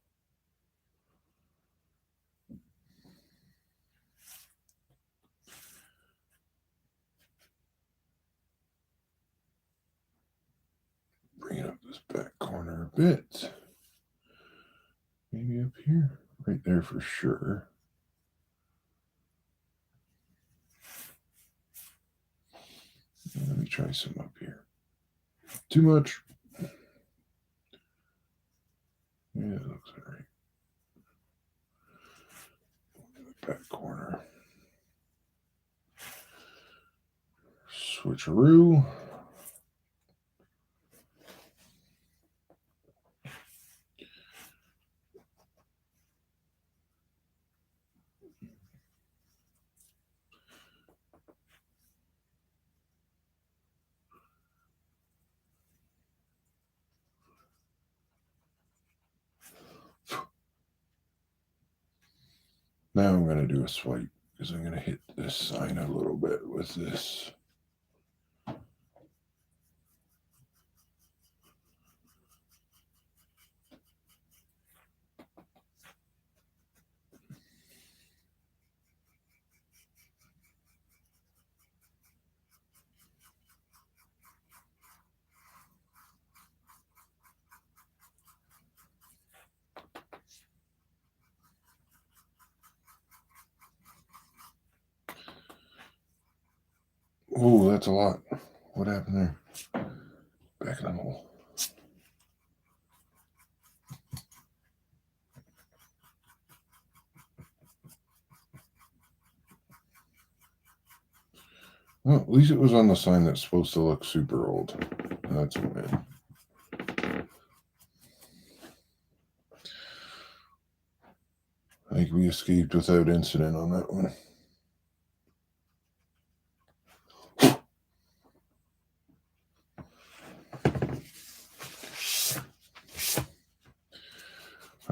Bring up this back corner a bit. Maybe up here. Right there for sure. Let me try some up here. Too much. Yeah, it looks all right. Back corner. Switcheroo. Now I'm going to do a swipe because I'm going to hit this sign a little bit with this. Oh, that's a lot. What happened there? Back in the hole. Well, at least it was on the sign that's supposed to look super old. That's a win. I think we escaped without incident on that one.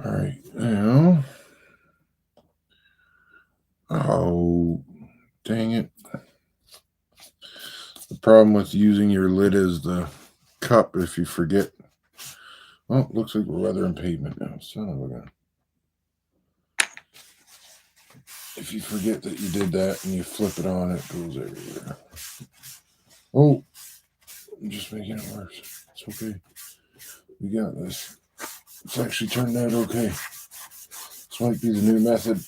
All right, now. Oh, dang it. The problem with using your lid as the cup, if you forget. Well, looks like we're weathering pavement now. Son of a gun. If you forget that you did that and you flip it on, it goes everywhere. Oh, I'm just making it worse. It's okay. We got this. It's actually turned out okay. This might be the new method.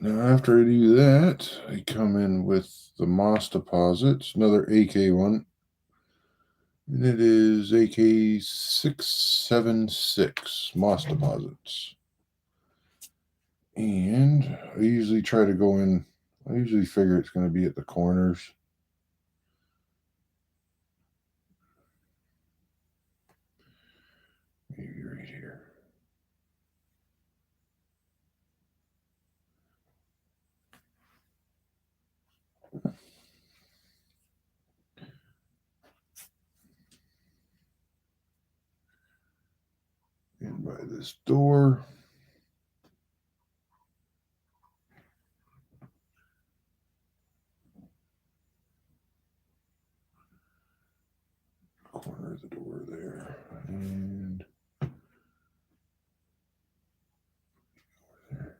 Now, after I do that, I come in with the moss deposits, another AK one. And it is AK 676 moss deposits. And I usually try to go in, I usually figure it's going to be at the corners. Maybe right here. In by this door. Corner of the door there. And there.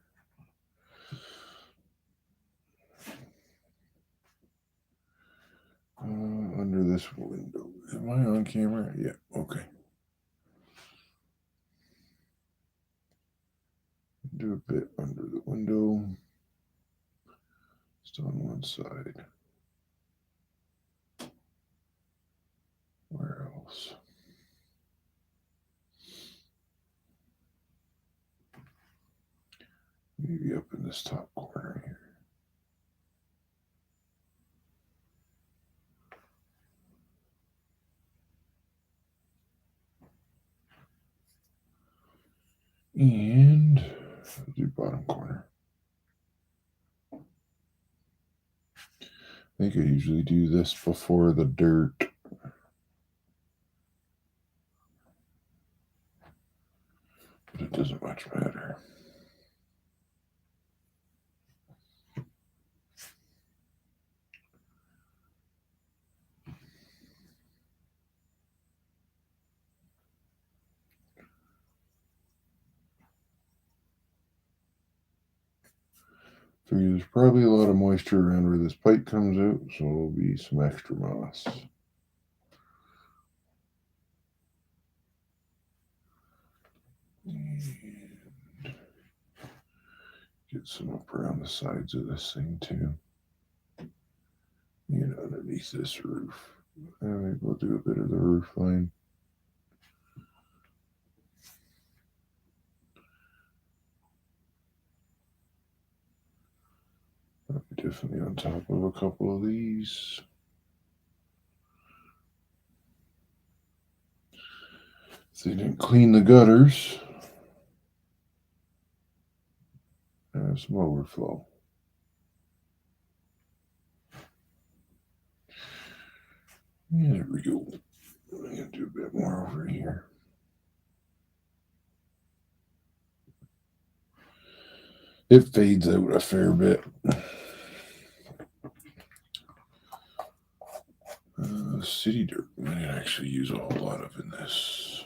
Under this window. Am I on camera? Yeah, okay. Do a bit under the window. Just on one side. Where else? Maybe up in this top corner here. And I'll do bottom corner. I think I usually do this before the dirt. But it doesn't much matter. There's probably a lot of moisture around where this pipe comes out, so there'll be some extra moss. And get some up around the sides of this thing too. And underneath this roof. Maybe we'll do a bit of the roof line. I'll be definitely on top of a couple of these. If they didn't clean the gutters, have some overflow. And there we go. I'm going to do a bit more over here. It fades out a fair bit. City dirt. I didn't actually use a whole lot of in this.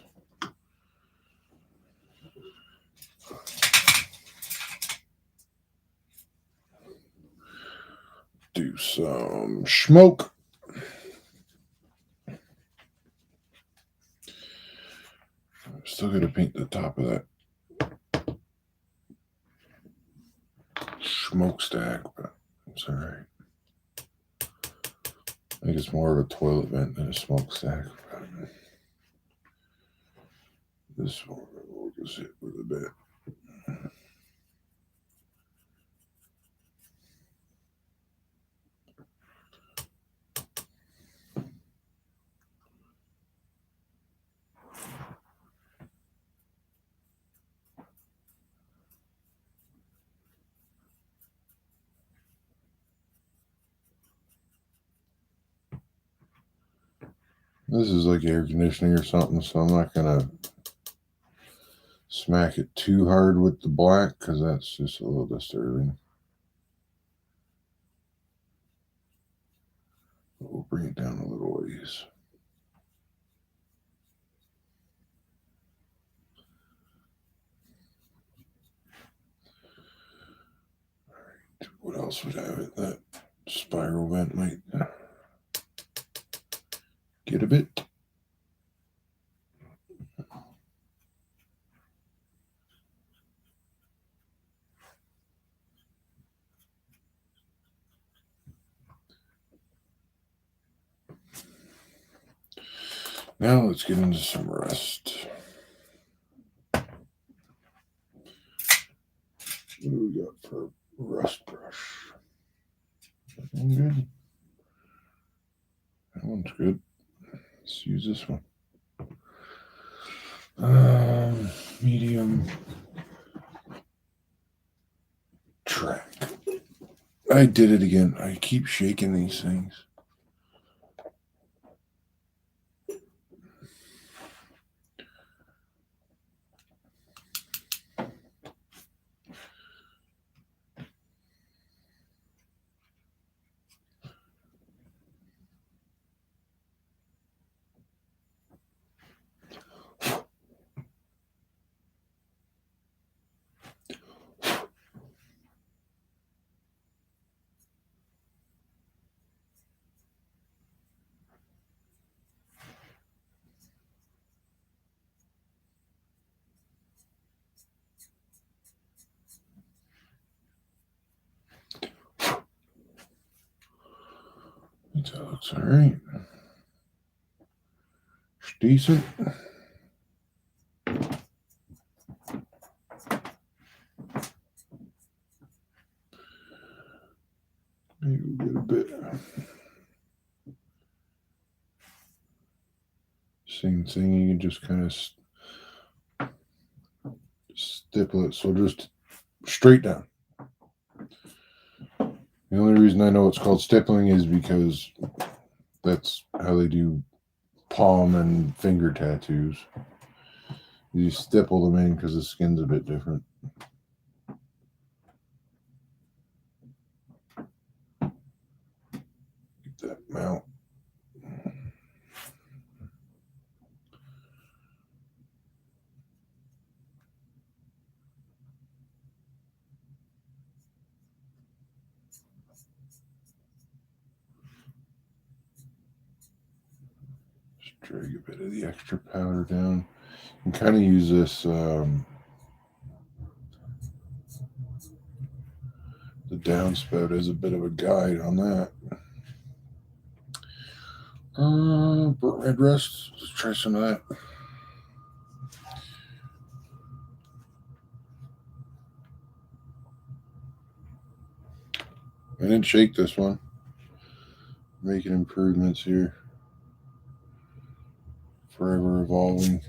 Do some smoke. still got to paint the top of that smokestack, but it's all right. I think it's more of a toilet vent than a smokestack. This one we'll just hit with a bit. This is like air conditioning or something, so I'm not gonna smack it too hard with the black because that's just a little disturbing. But we'll bring it down a little ways. All right, what else would have it? That spiral vent might get a bit. Now let's get into some rust. What do we got for a rust brush? That one good? That one's good. Let's use this one. Medium track. I did it again. I keep shaking these things. That looks all right. It's decent. Maybe we'll get a bit. Same thing. You can just kind of stipple it. So just straight down. The only reason I know it's called stippling is because that's how they do palm and finger tattoos. You stipple them in because the skin's a bit different. Get that mount. Just drag a bit of the extra powder down. And kind of use this the downspout as a bit of a guide on that. Burnt red rust. Let's try some of that. I didn't shake this one. Making improvements here. Forever evolving.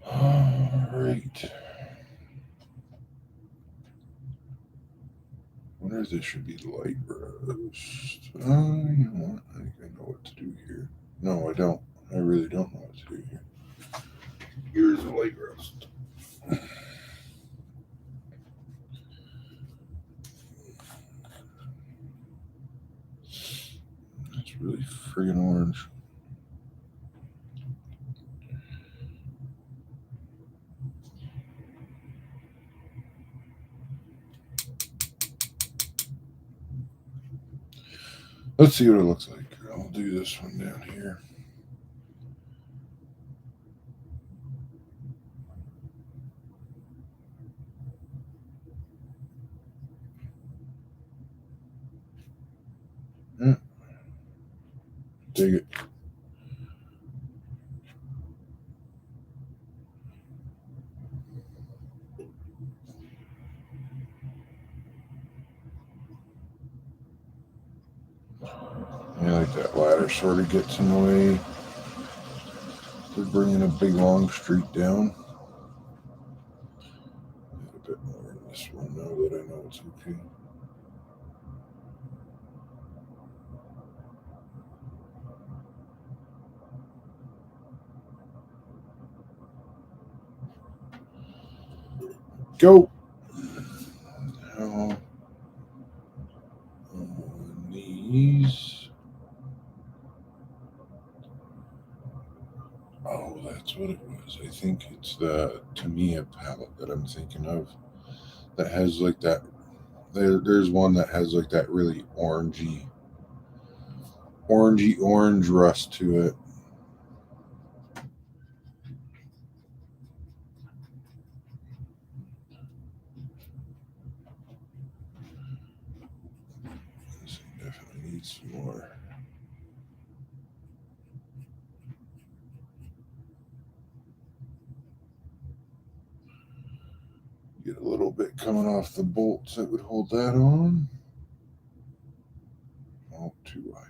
All right. I wonder if this should be light rust. You know what? I think I know what to do here. No, I don't. I really don't know what to do here. Here's the light rust. It's really friggin' orange. Let's see what it looks like. I'll do this one down here. Dig it. I like that ladder sort of gets in the way. We're bringing a big long street down. A bit more in this one now that I know it's okay. Go. Now on these. Oh, that's what it was. I think it's the Tamiya palette that I'm thinking of. That has like that. There's one that has like that really orangey orange rust to it. This definitely needs some more. Get a little bit coming off the bolts that would hold that on. Oh, too wide.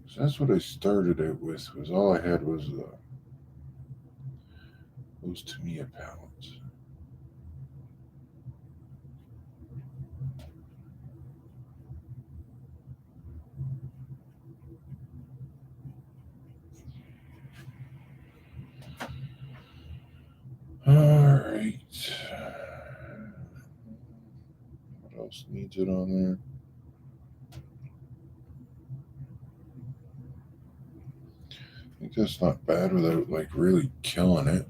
So that's what I started out with. Was all I had was those Tamiya pallets. All right. What else needs it on there? I think that's not bad without like really killing it.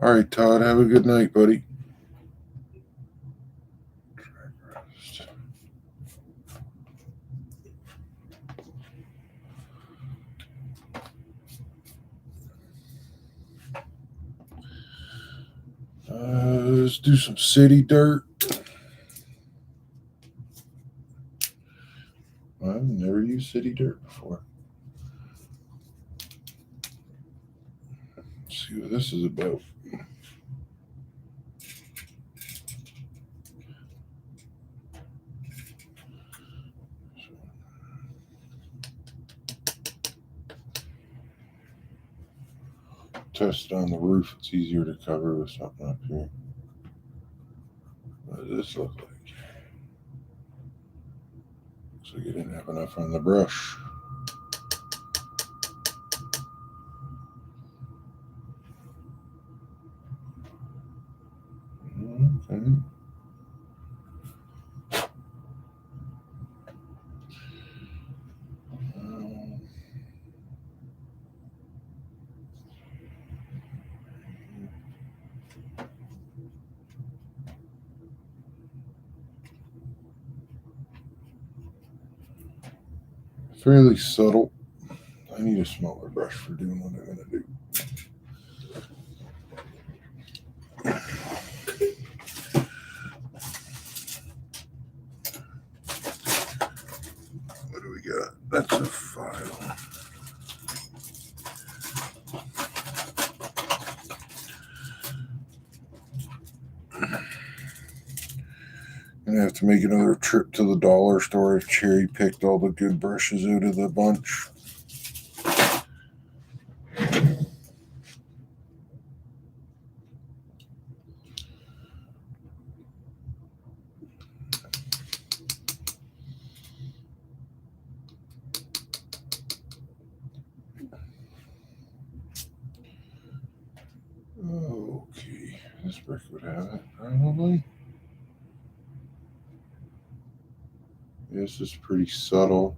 All right, Todd, have a good night, buddy. Let's do some city dirt. I've never used city dirt before. Let's see what this is about. Test it on the roof. It's easier to cover with something up here. What does this look like? Looks like you didn't have enough on the brush. Okay. Fairly subtle. I need a smaller brush for doing what I'm going to do. What do we got? I have to make another trip to the dollar store. I've cherry picked all the good brushes out of the bunch. Okay, this brick would have it, probably. This is pretty subtle,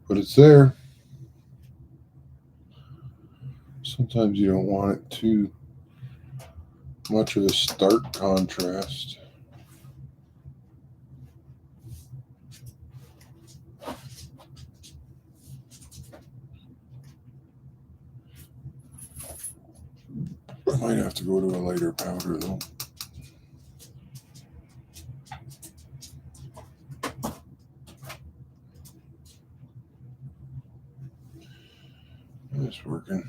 but it's there. Sometimes you don't want it too much of a stark contrast. I might have to go to a lighter powder though. It's working.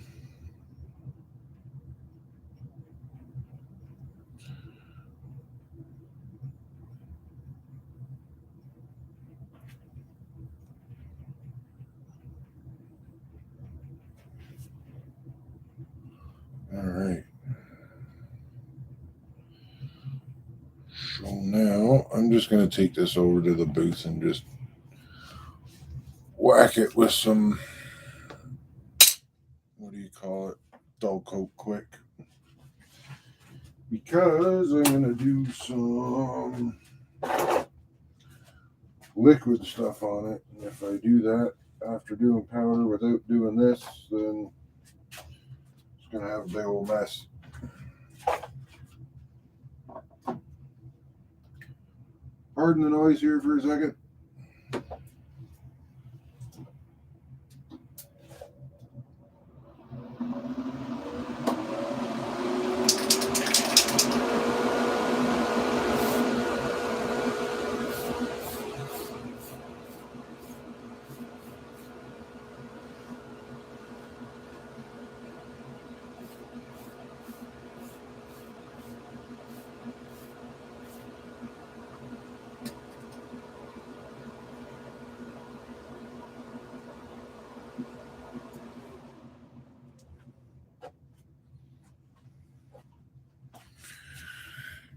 All right. So now I'm just going to take this over to the booth and just whack it with some, what do you call it, dull coat quick. Because I'm going to do some liquid stuff on it. And if I do that after doing powder without doing this, then it's going to have a big old mess. Pardon the noise here for a second.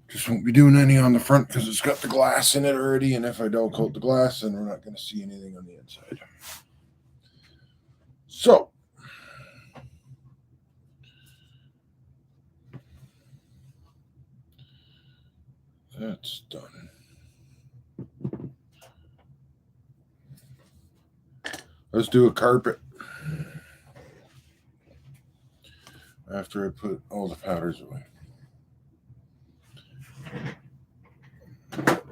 Just won't be doing any on the front because it's got the glass in it already. And if I don't coat the glass, then we're not going to see anything on the inside. So, that's done. Let's do a carpet. After I put all the powders away.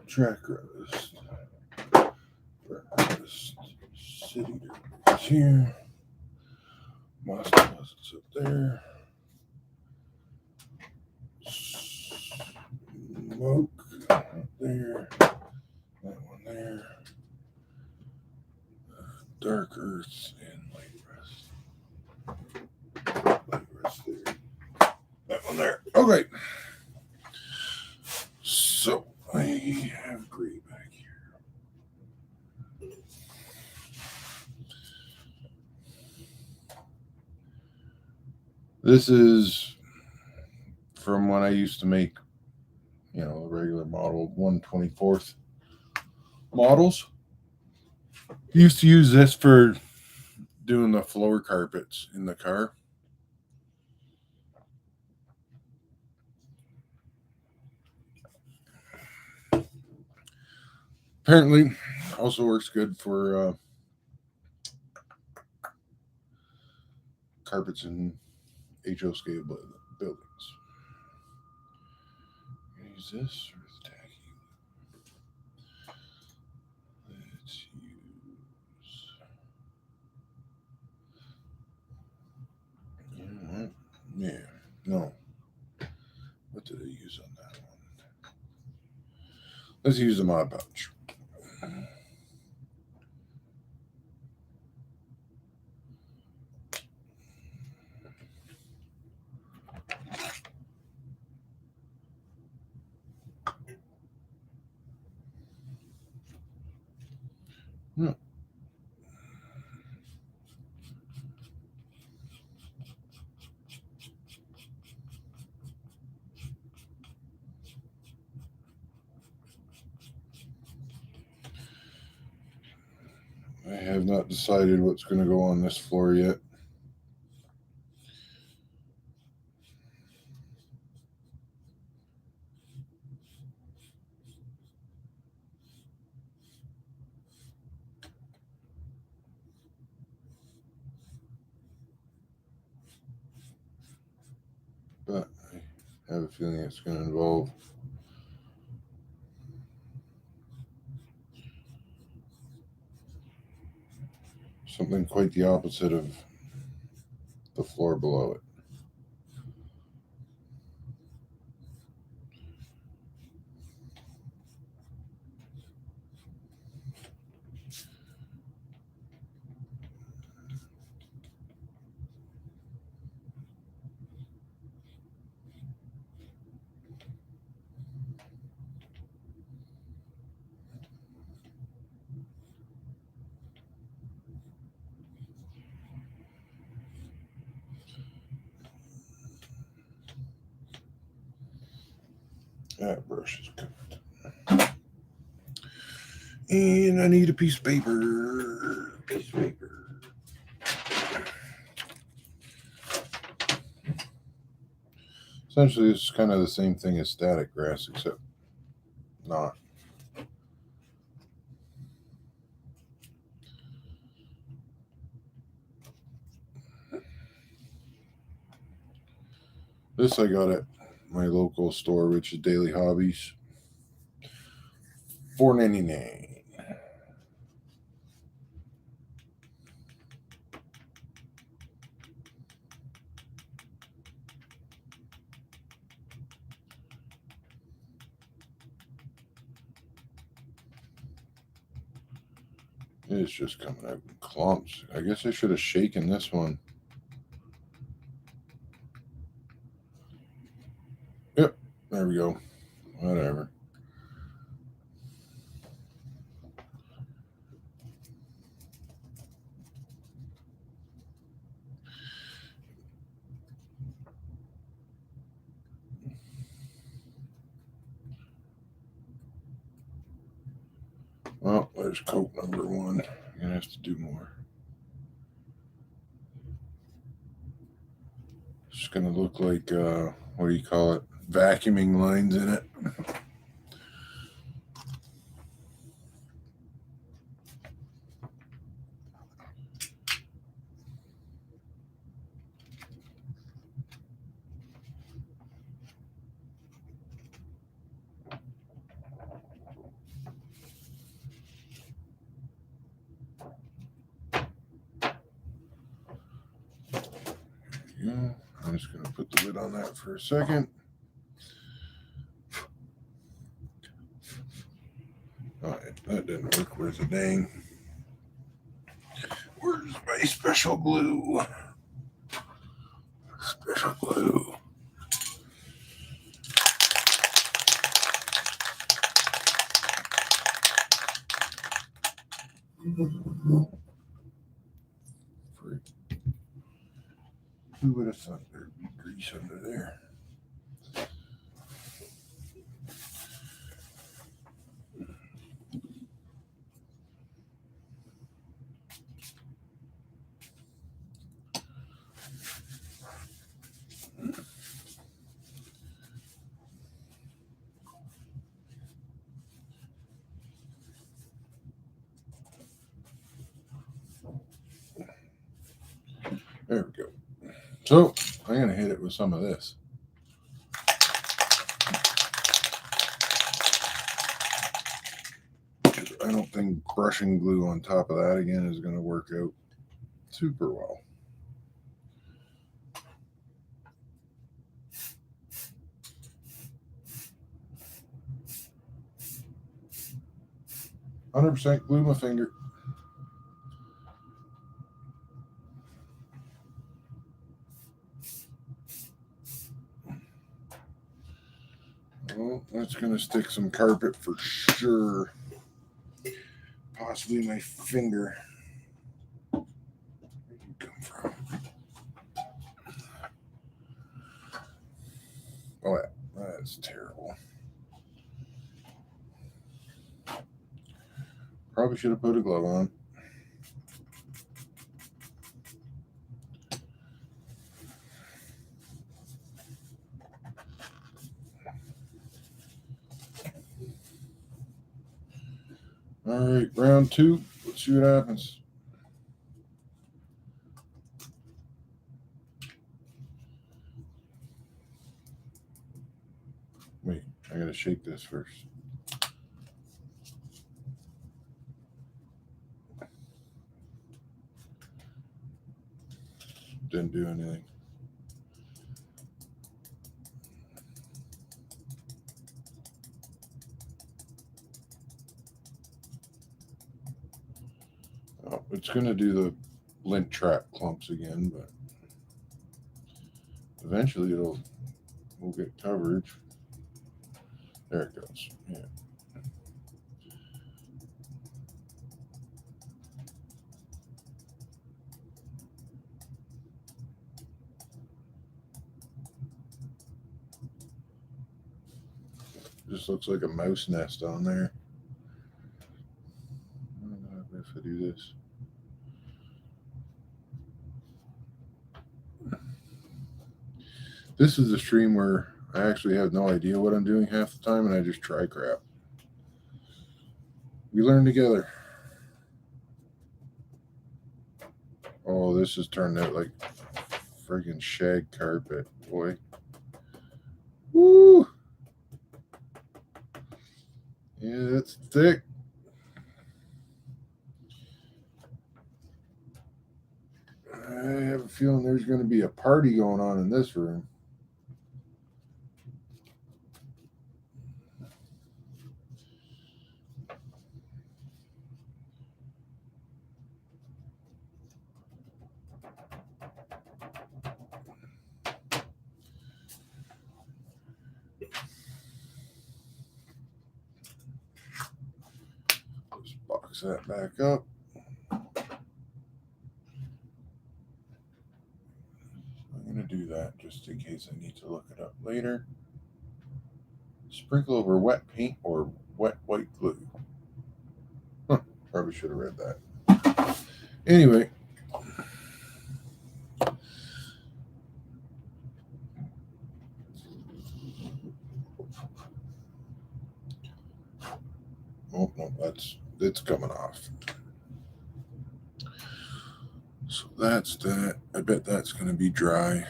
Track rust. City dirt is here. Moss deposits up there. Smoke up there. That one there. Dark earth and light rust. Light rust there. That one there. Okay. So I have gray back here. This is from when I used to make, the regular model 1/24 models. Used to use this for doing the floor carpets in the car. Apparently, also works good for carpets in HO scale buildings. Use this or the tacky. Let's use. You know what? Yeah. No. What did I use on that one? Let's use the Mod Pouch. I have not decided what's going to go on this floor yet. But I have a feeling it's going to involve something quite the opposite of the floor below it. That brush is good. And I need a piece of paper. Essentially, it's kind of the same thing as static grass, except not. This I got at my local store, which is Daily Hobbies. $4.99. It's just coming out in clumps. I guess I should have shaken this one. Yep, there we go. Whatever. Well, there's coat number 1. I'm gonna have to do more. It's gonna look like what do you call it? Vacuuming lines in it. Yeah, I'm just gonna put the lid on that for a second. Alright, that didn't work worth a dang. Where's my special glue? Special glue. Freak. Who would have thought there'd be grease under there? There we go. So I'm gonna hit it with some of this. I don't think brushing glue on top of that again is going to work out super well. %, glue my finger. Well, that's going to stick some carpet for sure. Possibly my finger. Where did you come from? Oh, yeah, that's terrible. Probably should have put a glove on. All right, round 2. Let's see what happens. Wait, I gotta shake this first. Didn't do anything. Oh, it's gonna do the lint trap clumps again, but eventually we'll get coverage. There it goes. Yeah. Just looks like a mouse nest on there. I don't know if I do this. This is a stream where I actually have no idea what I'm doing half the time, and I just try crap. We learn together. Oh, this has turned out like friggin' shag carpet, boy. Woo! Yeah, that's thick. I have a feeling there's going to be a party going on in this room. Let's box that back up. I'm going to do that just in case I need to look it up later. Sprinkle over wet paint or wet white glue. Huh, probably should have read that. Anyway. Oh, no, it's coming off. So that's that. I bet that's going to be dry.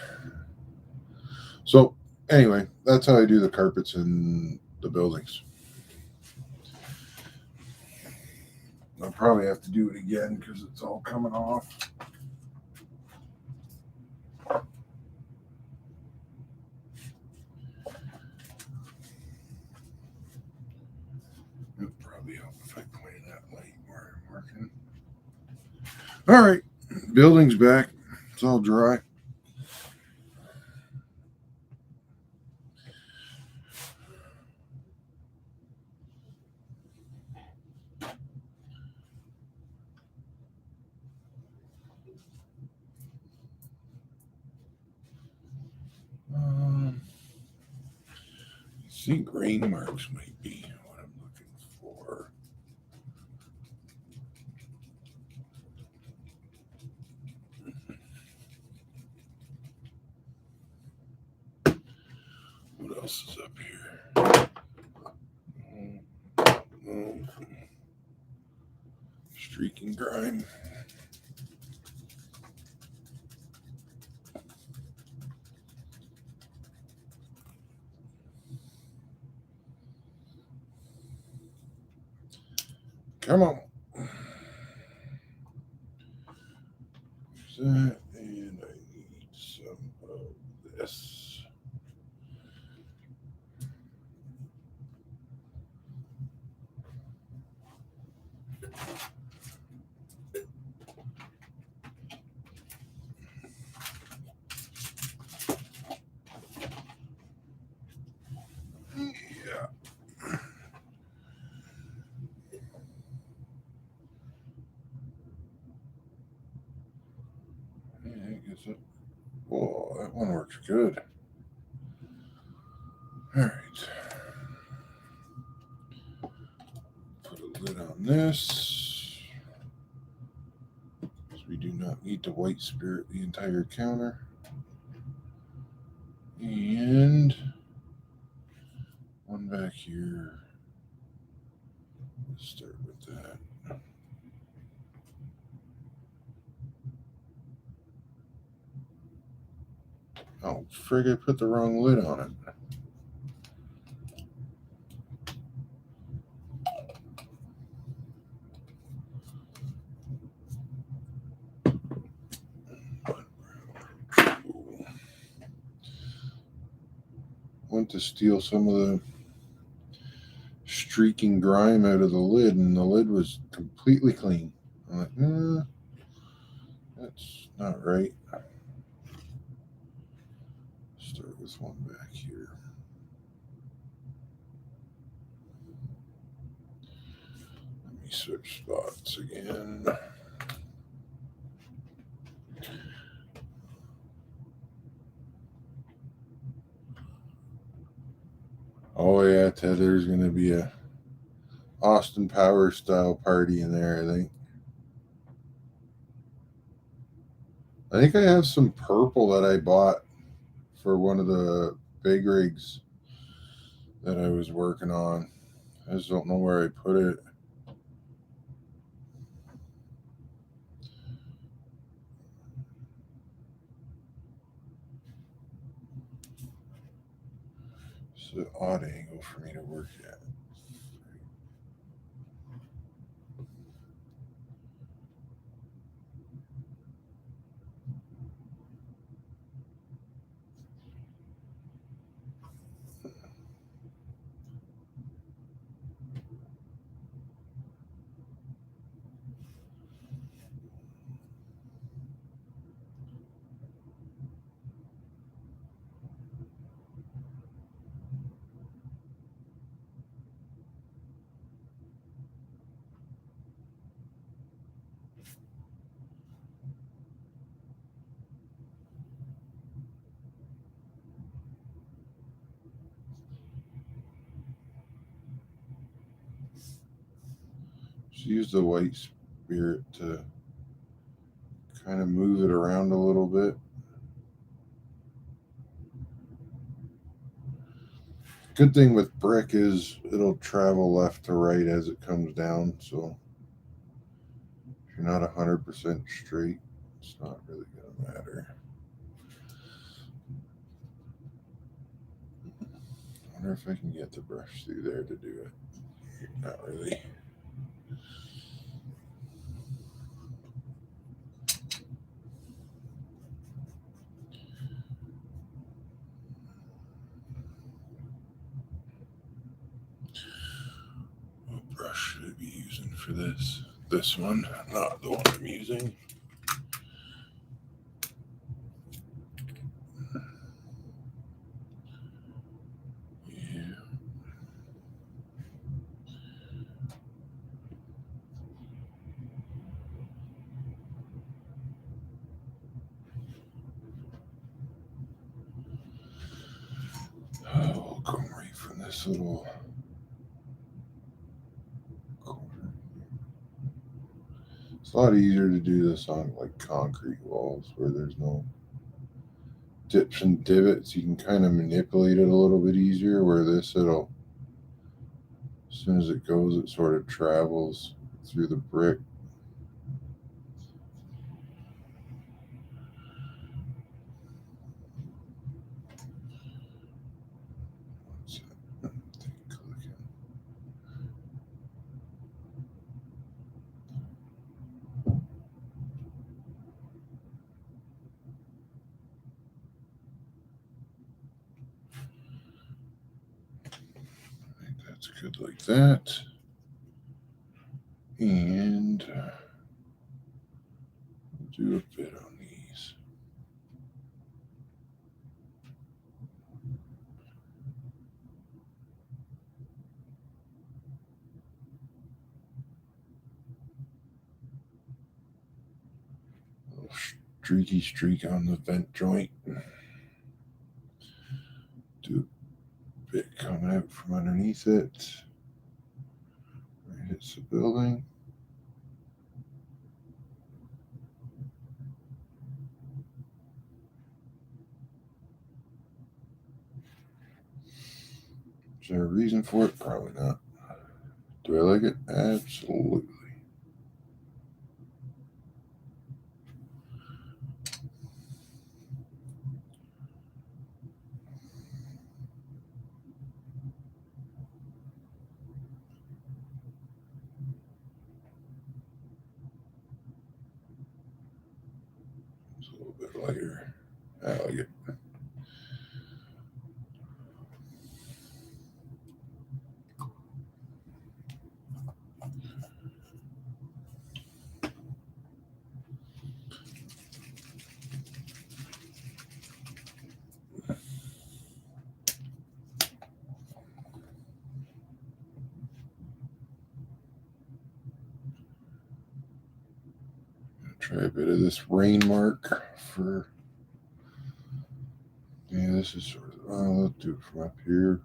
So anyway, that's how I do the carpets in the buildings. I'll probably have to do it again because it's all coming off. It'll probably help if I play that light where I'm working. All right, building's back. It's all dry. I think grain marks might be what I'm looking for. What else is up here? Streaking grime. Come on. There's that, and I need some of this. Yeah. Oh, that one works good. All right. Put a lid on this. Because we do not need to white spirit the entire counter. And one back here. Start with that. Oh, frig, I put the wrong lid on it. Went to steal some of the streaking grime out of the lid, and the lid was completely clean. I'm like, that's not right. Start with one back here. Let me switch spots again. Oh yeah, Ted, there's gonna be a Austin Powers style party in there, I think. I think I have some purple that I bought for one of the big rigs that I was working on. I just don't know where I put it. It's an odd angle for me to work at. Just use the white spirit to kind of move it around a little bit. Good thing with brick is it'll travel left to right as it comes down, so if you're not 100% straight, it's not really going to matter. I wonder if I can get the brush through there to do it. Not really. What brush should I be using for this? This one, not the one I'm using. Yeah. Oh, we'll come right from this little corner. It's a lot easier to do this on like concrete walls where there's no dips and divots. You can kind of manipulate it a little bit easier, where this, it'll, as soon as it goes, it sort of travels through the brick. What's that thing clicking? I think that's good like that. And we'll do a bit on these. A little streaky streak on the vent joint. Do a bit coming out from underneath it. Where it hits the building. Is there a reason for it? Probably not. Do I like it? Absolutely. It's a little bit lighter. I like it. Try a bit of this rain mark for, yeah, this is sort of, let's do it from up here.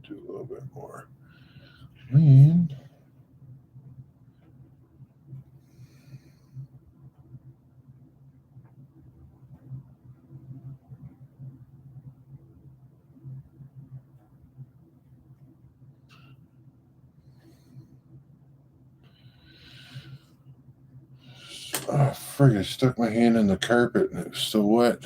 Do a little bit more. And oh, frig, I stuck my hand in the carpet and it was so wet.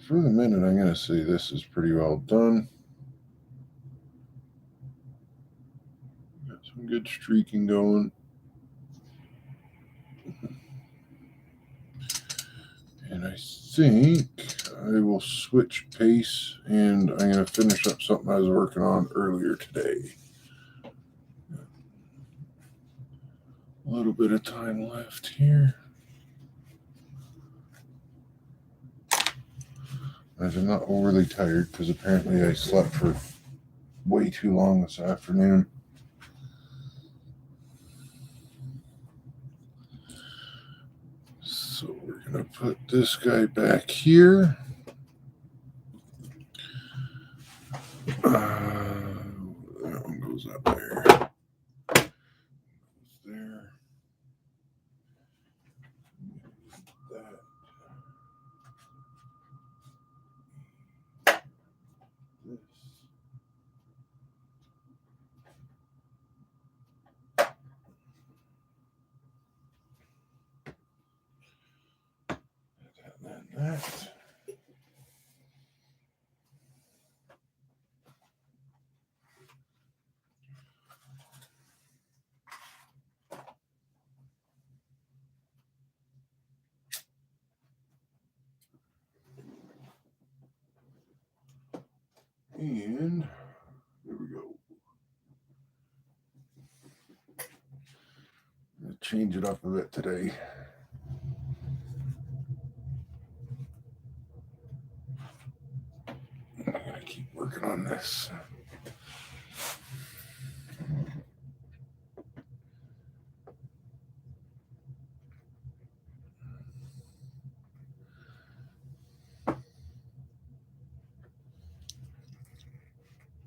For the minute, I'm going to say this is pretty well done. Got some good streaking going. And I think I will switch pace and I'm going to finish up something I was working on earlier today. A little bit of time left here. I'm not overly tired because apparently I slept for way too long this afternoon. So we're going to put this guy back here. That one goes up there. Goes there. That. This. That. And there we go. I'm going to change it up a bit today. I'm going to keep working on this.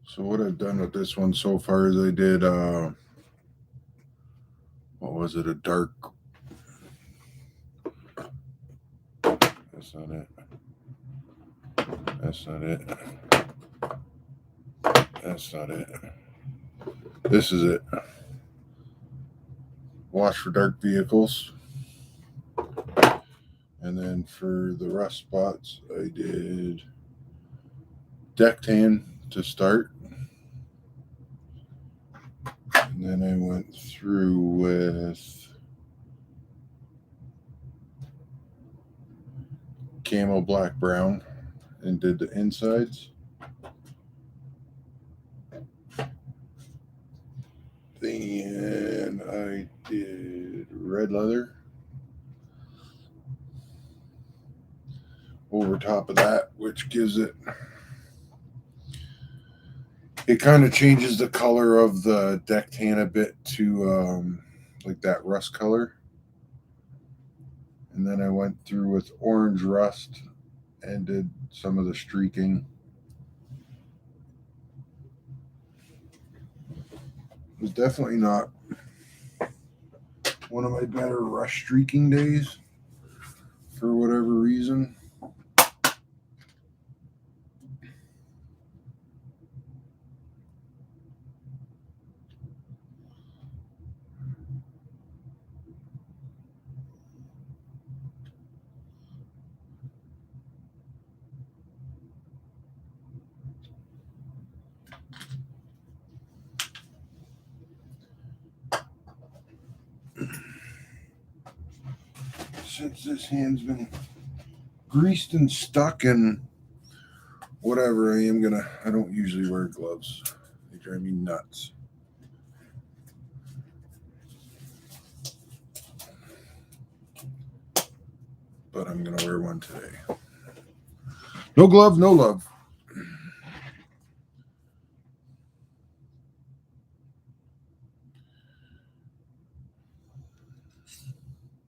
So what I've done with this one so far is I did, what was it, a dark, that's not it, that's not it, that's not it, this is it. Wash for dark vehicles. And then for the rust spots, I did deck tan to start. And then I went through with camo black brown and did the insides. Then I did red leather over top of that, which gives it It kind of changes the color of the deck tan a bit to like that rust color. And then I went through with orange rust and did some of the streaking. It was definitely not one of my better rust streaking days for whatever reason. Since this hand's been greased and stuck and whatever, I don't usually wear gloves. They drive me nuts. But I'm gonna wear one today. No glove, no love.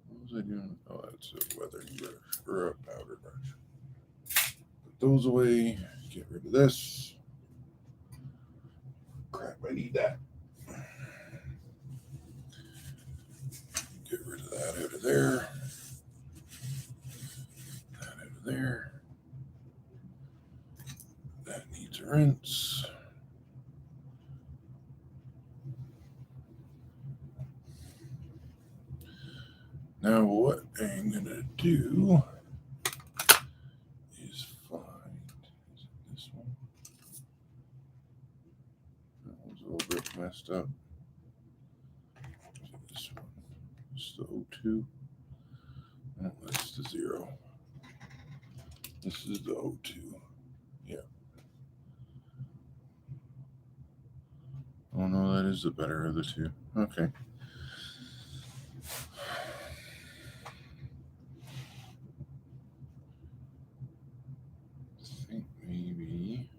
What was I doing? Oh, that's a weathering brush or a powder brush. Put those away. Get rid of this. Crap, I need that. Get rid of that out of there. That out of there. That needs a rinse. Now what I'm gonna do is find, is it this one? That one's a little bit messed up. Is it this one? It's the O2. No, that's the 0. This is the O2. Yeah. Oh no, that is the better of the two. Okay. I think maybe.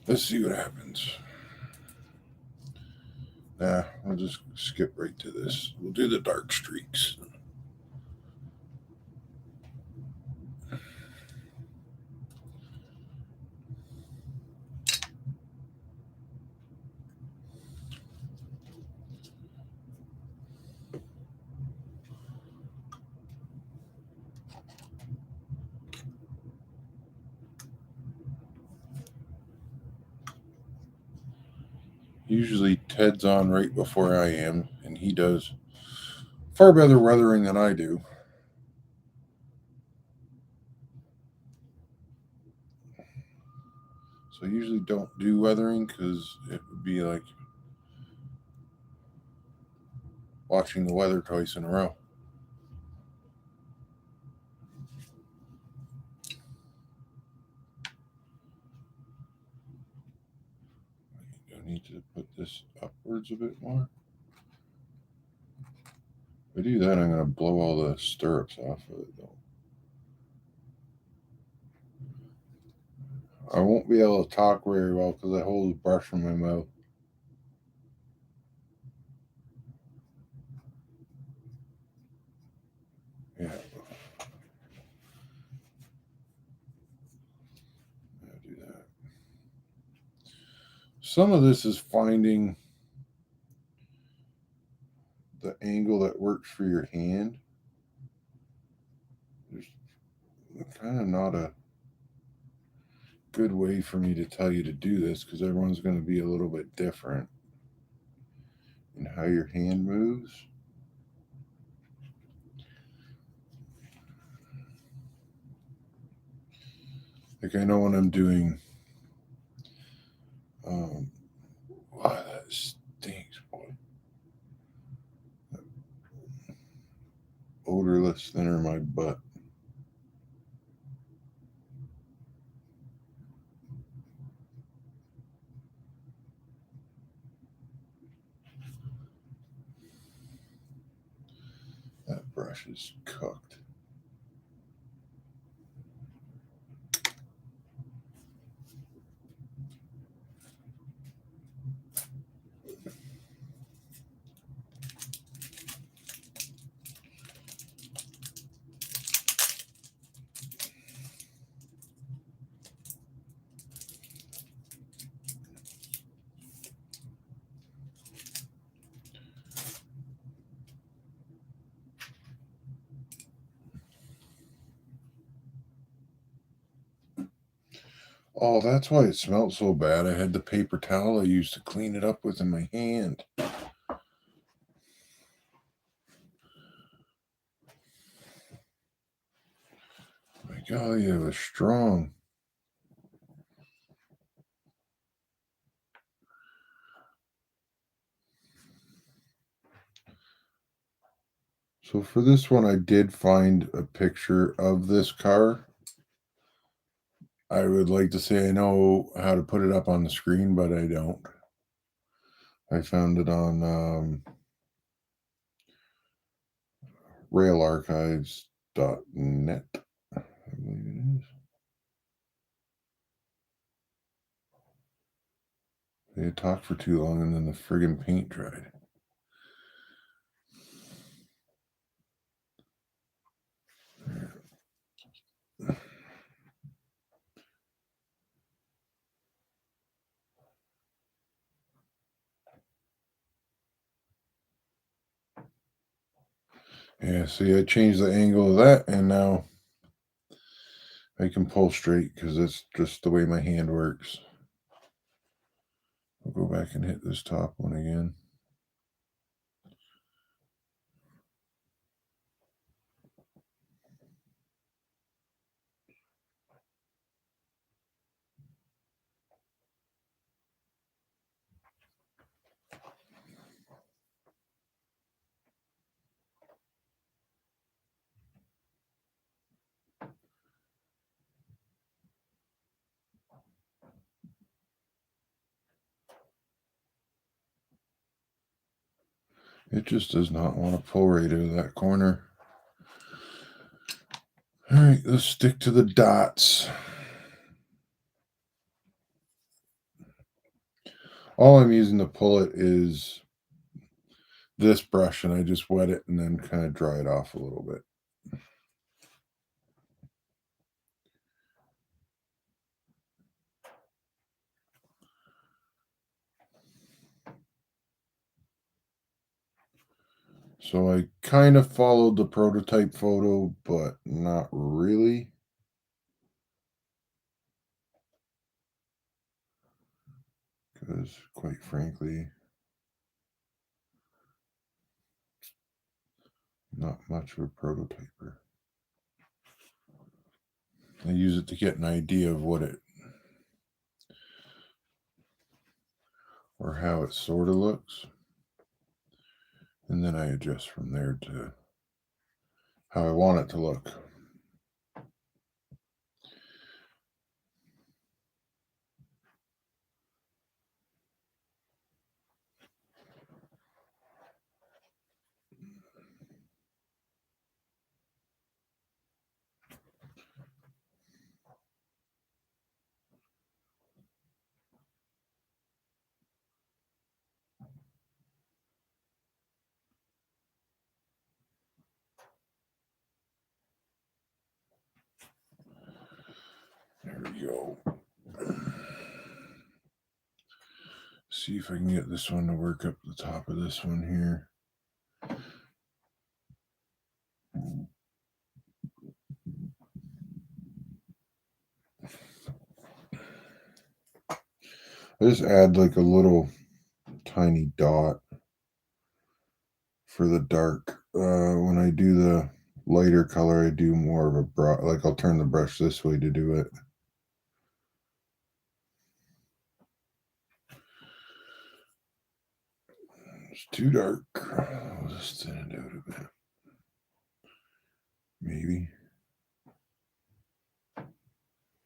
Let's see what happens. Nah, we'll just skip right to this. We'll do the dark streaks. Usually Ted's on right before I am, and he does far better weathering than I do. So I usually don't do weathering because it would be like watching the weather twice in a row. I need to put this upwards a bit more. If I do that, I'm going to blow all the stirrups off of it, though. I won't be able to talk very well because I hold the brush in my mouth. Yeah. I'll do that. Some of this is finding the angle that works for your hand. There's kind of not a good way for me to tell you to do this because everyone's going to be a little bit different in how your hand moves. Like I know when I'm doing, wow, that stinks, boy. Odorless thinner my butt. That brush is cooked. Oh, that's why it smelled so bad. I had the paper towel I used to clean it up with in my hand. My God, it was strong. So for this one, I did find a picture of this car. I would like to say I know how to put it up on the screen, but I don't. I found it on railarchives.net, I believe it is. They had talked for too long and then the friggin' paint dried. Yeah, see, I changed the angle of that and now I can pull straight because it's just the way my hand works. I'll go back and hit this top one again. It just does not want to pull right out of that corner. All right, let's stick to the dots. All I'm using to pull it is this brush, and I just wet it and then kind of dry it off a little bit. So I kind of followed the prototype photo, but not really. Because quite frankly, not much of a prototyper. I use it to get an idea of what it or how it sort of looks. And then I adjust from there to how I want it to look. There we go. See if I can get this one to work up the top of this one here. I just add like a little tiny dot for the dark. When I do the lighter color, I do more of a brush. Like I'll turn the brush this way to do it. It's too dark. I'll just thin it out a bit. Maybe.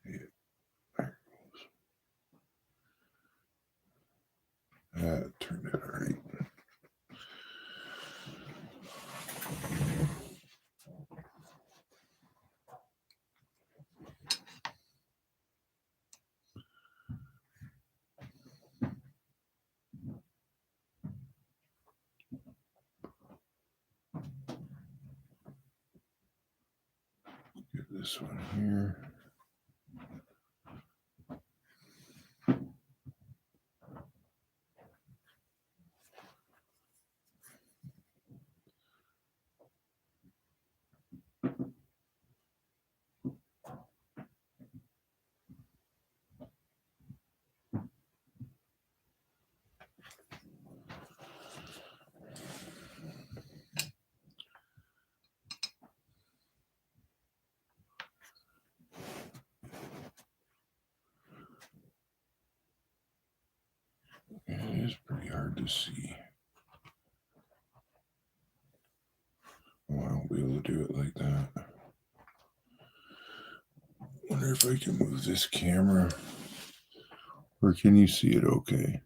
Yeah, there it goes. That turned out all right. Get this one here. is pretty hard to see. Oh, I won't be able to do it like that. Wonder if I can move this camera. Or can you see it okay?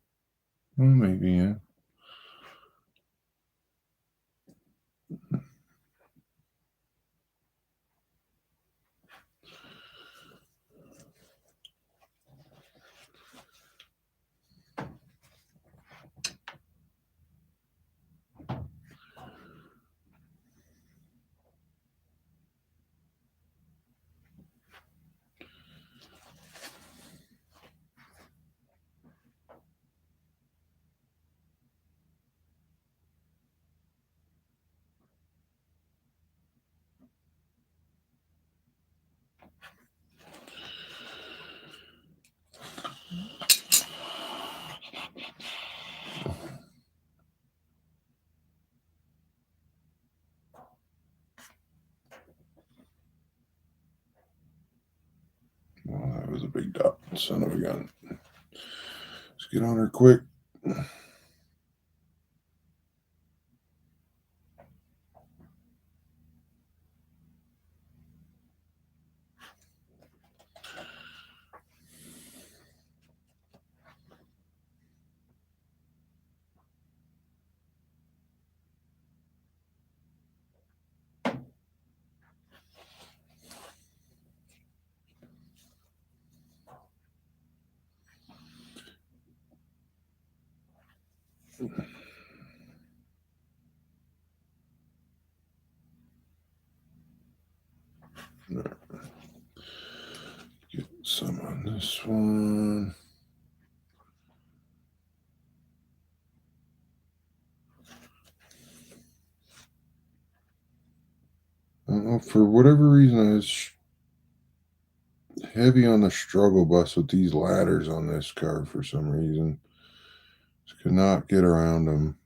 Well, maybe, yeah. Well, that was a big dot, son of a gun. Let's get on her quick. Get some on this one. I don't know, for whatever reason, I was heavy on the struggle bus with these ladders on this car for some reason. Just could not get around them.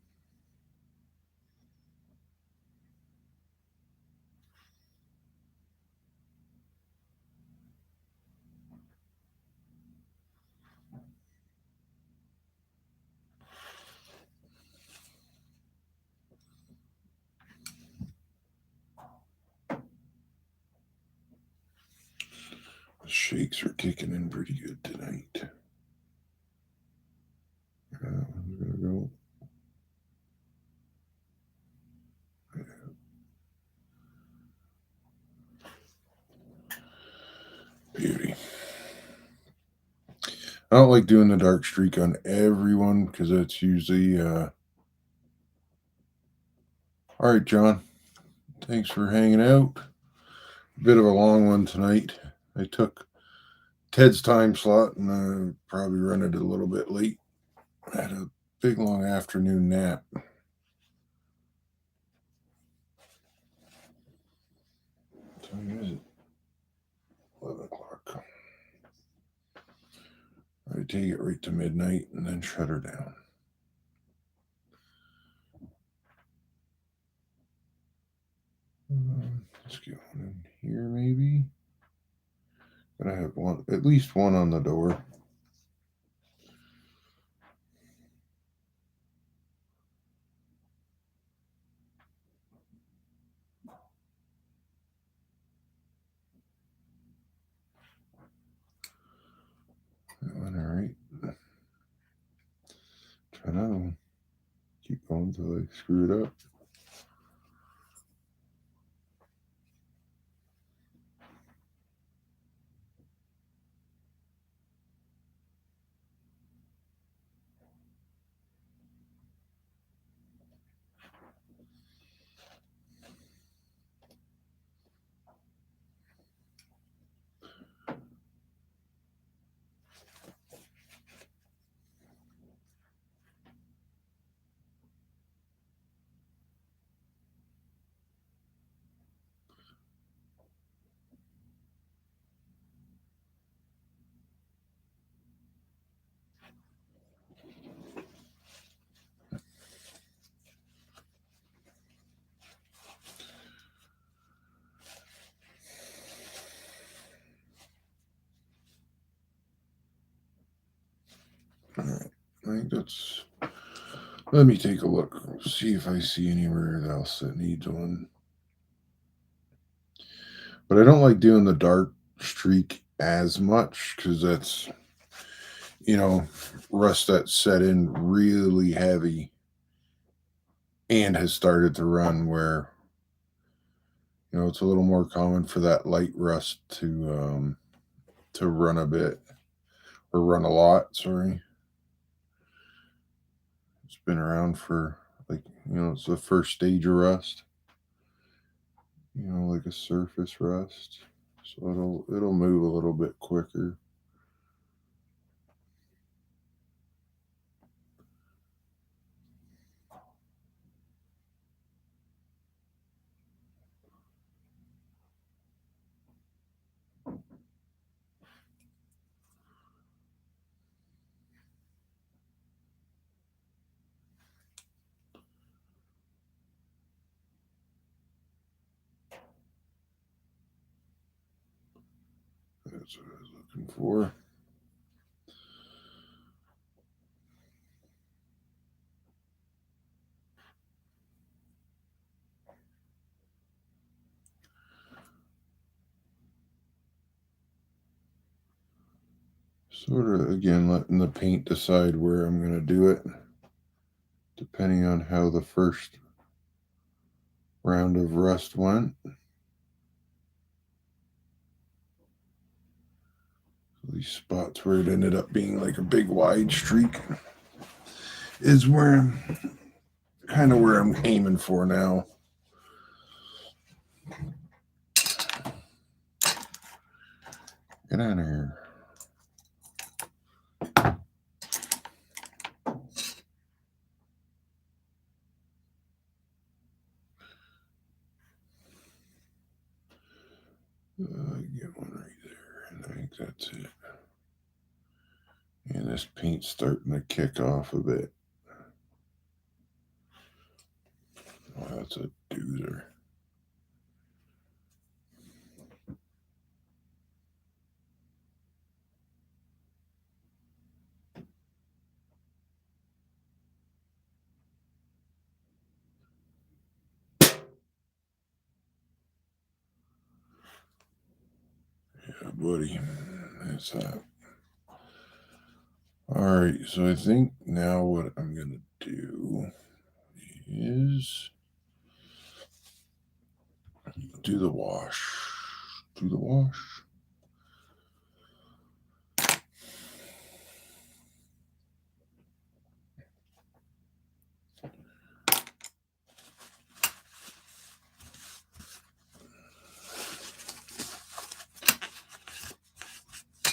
The shakes are kicking in pretty good tonight. I'm gonna go. Beauty. I don't like doing the dark streak on everyone because that's usually all right, John. Thanks for hanging out. Bit of a long one tonight. I took Ted's time slot and I probably run it a little bit late. I had a big long afternoon nap. What time is it? 11 o'clock. I take it right to midnight and then shut her down. Let's get one in here, maybe. But I have one, at least one on the door. All right. Try another one. Keep going until I screw it up. think that's. Let me take a look. See if I see anywhere else that needs one. But I don't like doing the dark streak as much because that's, rust that set in really heavy and has started to run where, it's a little more common for that light rust to run a bit or run a lot. Sorry. It's been around for it's the first stage of rust, like a surface rust. So it'll move a little bit quicker. That's what I was looking for. Sort of, again, letting the paint decide where I'm going to do it, depending on how the first round of rust went. These spots where it ended up being like a big wide streak is where I'm aiming for now. Get out of here. Get one right there, and I think that's it. And this paint's starting to kick off a bit. Oh, that's a doozer. Yeah, buddy. That's that. Alright, so I think now what I'm going to do is do the wash. Do the wash.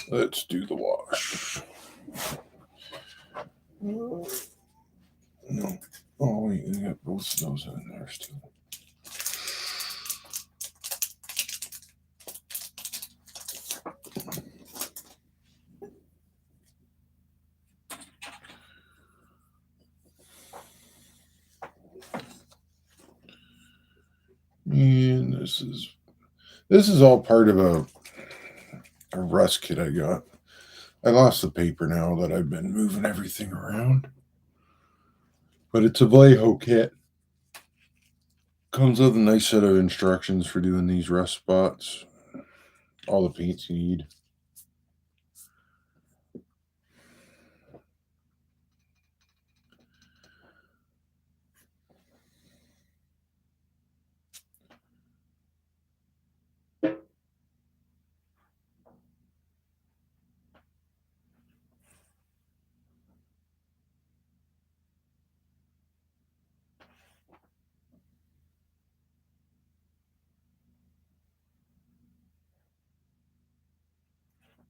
Let's do the wash. No. Oh, wait, we got both of those in there still. And this is all part of a rust kit I got. I lost the paper now that I've been moving everything around. But it's a Vallejo kit. Comes with a nice set of instructions for doing these rust spots. All the paints you need.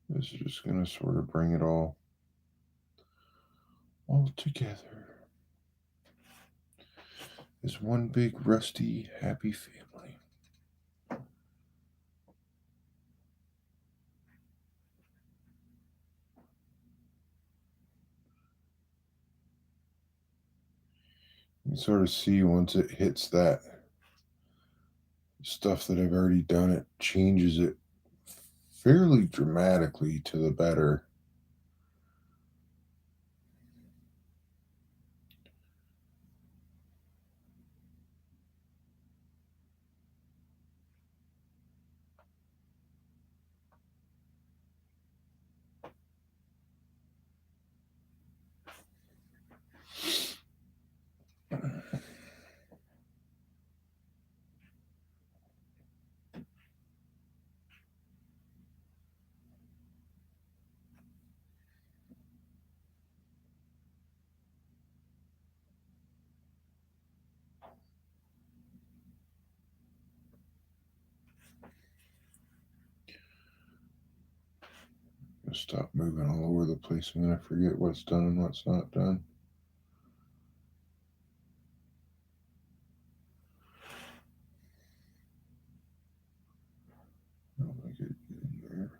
This is just going to sort of bring it all together. As one big, rusty, happy family. You can sort of see once it hits that stuff that I've already done, it changes it fairly dramatically to the better. gonna stop moving all over the place. I'm gonna forget what's done and what's not done. I don't like it in there.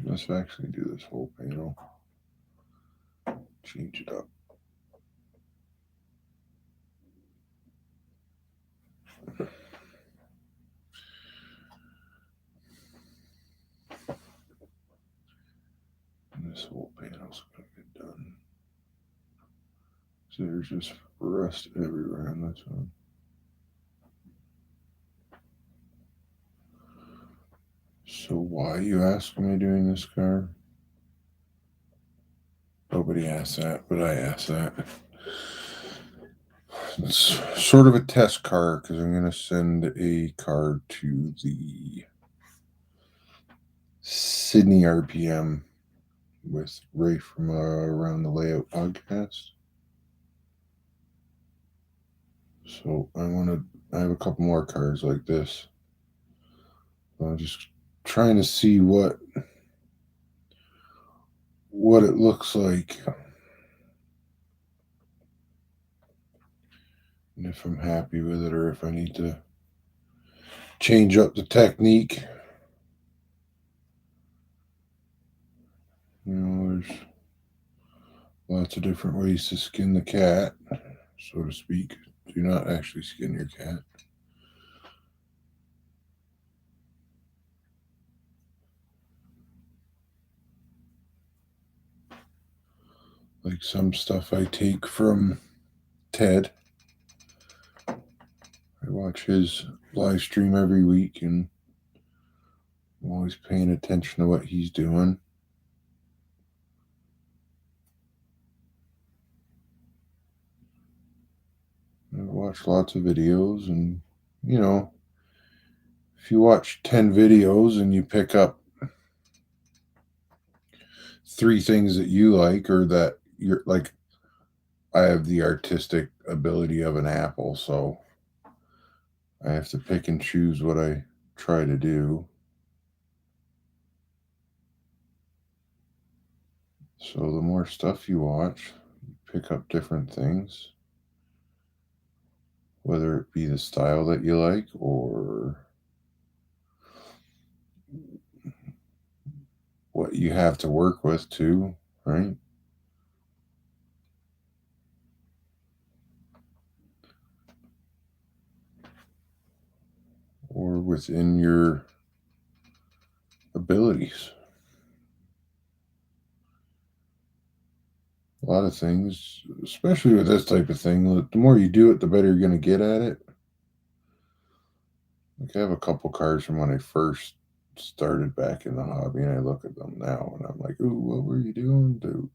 Let's actually do this whole panel. Change it up. And this whole panel's gonna get done. So there's just rust everywhere on this one. So why, you ask, am I doing this car? Nobody asked that, but I asked that. It's sort of a test car because I'm going to send a car to the Sydney RPM with Ray from Around the Layout podcast. So I have a couple more cars like this. I'm just trying to see what it looks like. And if I'm happy with it or if I need to change up the technique. You know, there's lots of different ways to skin the cat, so to speak. Do not actually skin your cat. Like some stuff I take from Ted. I watch his live stream every week and I'm always paying attention to what he's doing. I watch lots of videos, and you know, if you watch 10 videos and you pick up 3 things that you like, or that you're like, I have the artistic ability of an apple, so I have to pick and choose what I try to do. So the more stuff you watch, you pick up different things, whether it be the style that you like or what you have to work with too, right? Or within your abilities. A lot of things, especially with this type of thing, the more you do it, the better you're going to get at it. Like, I have a couple cars from when I first started back in the hobby, and I look at them now and I'm like, ooh, what were you doing, dude?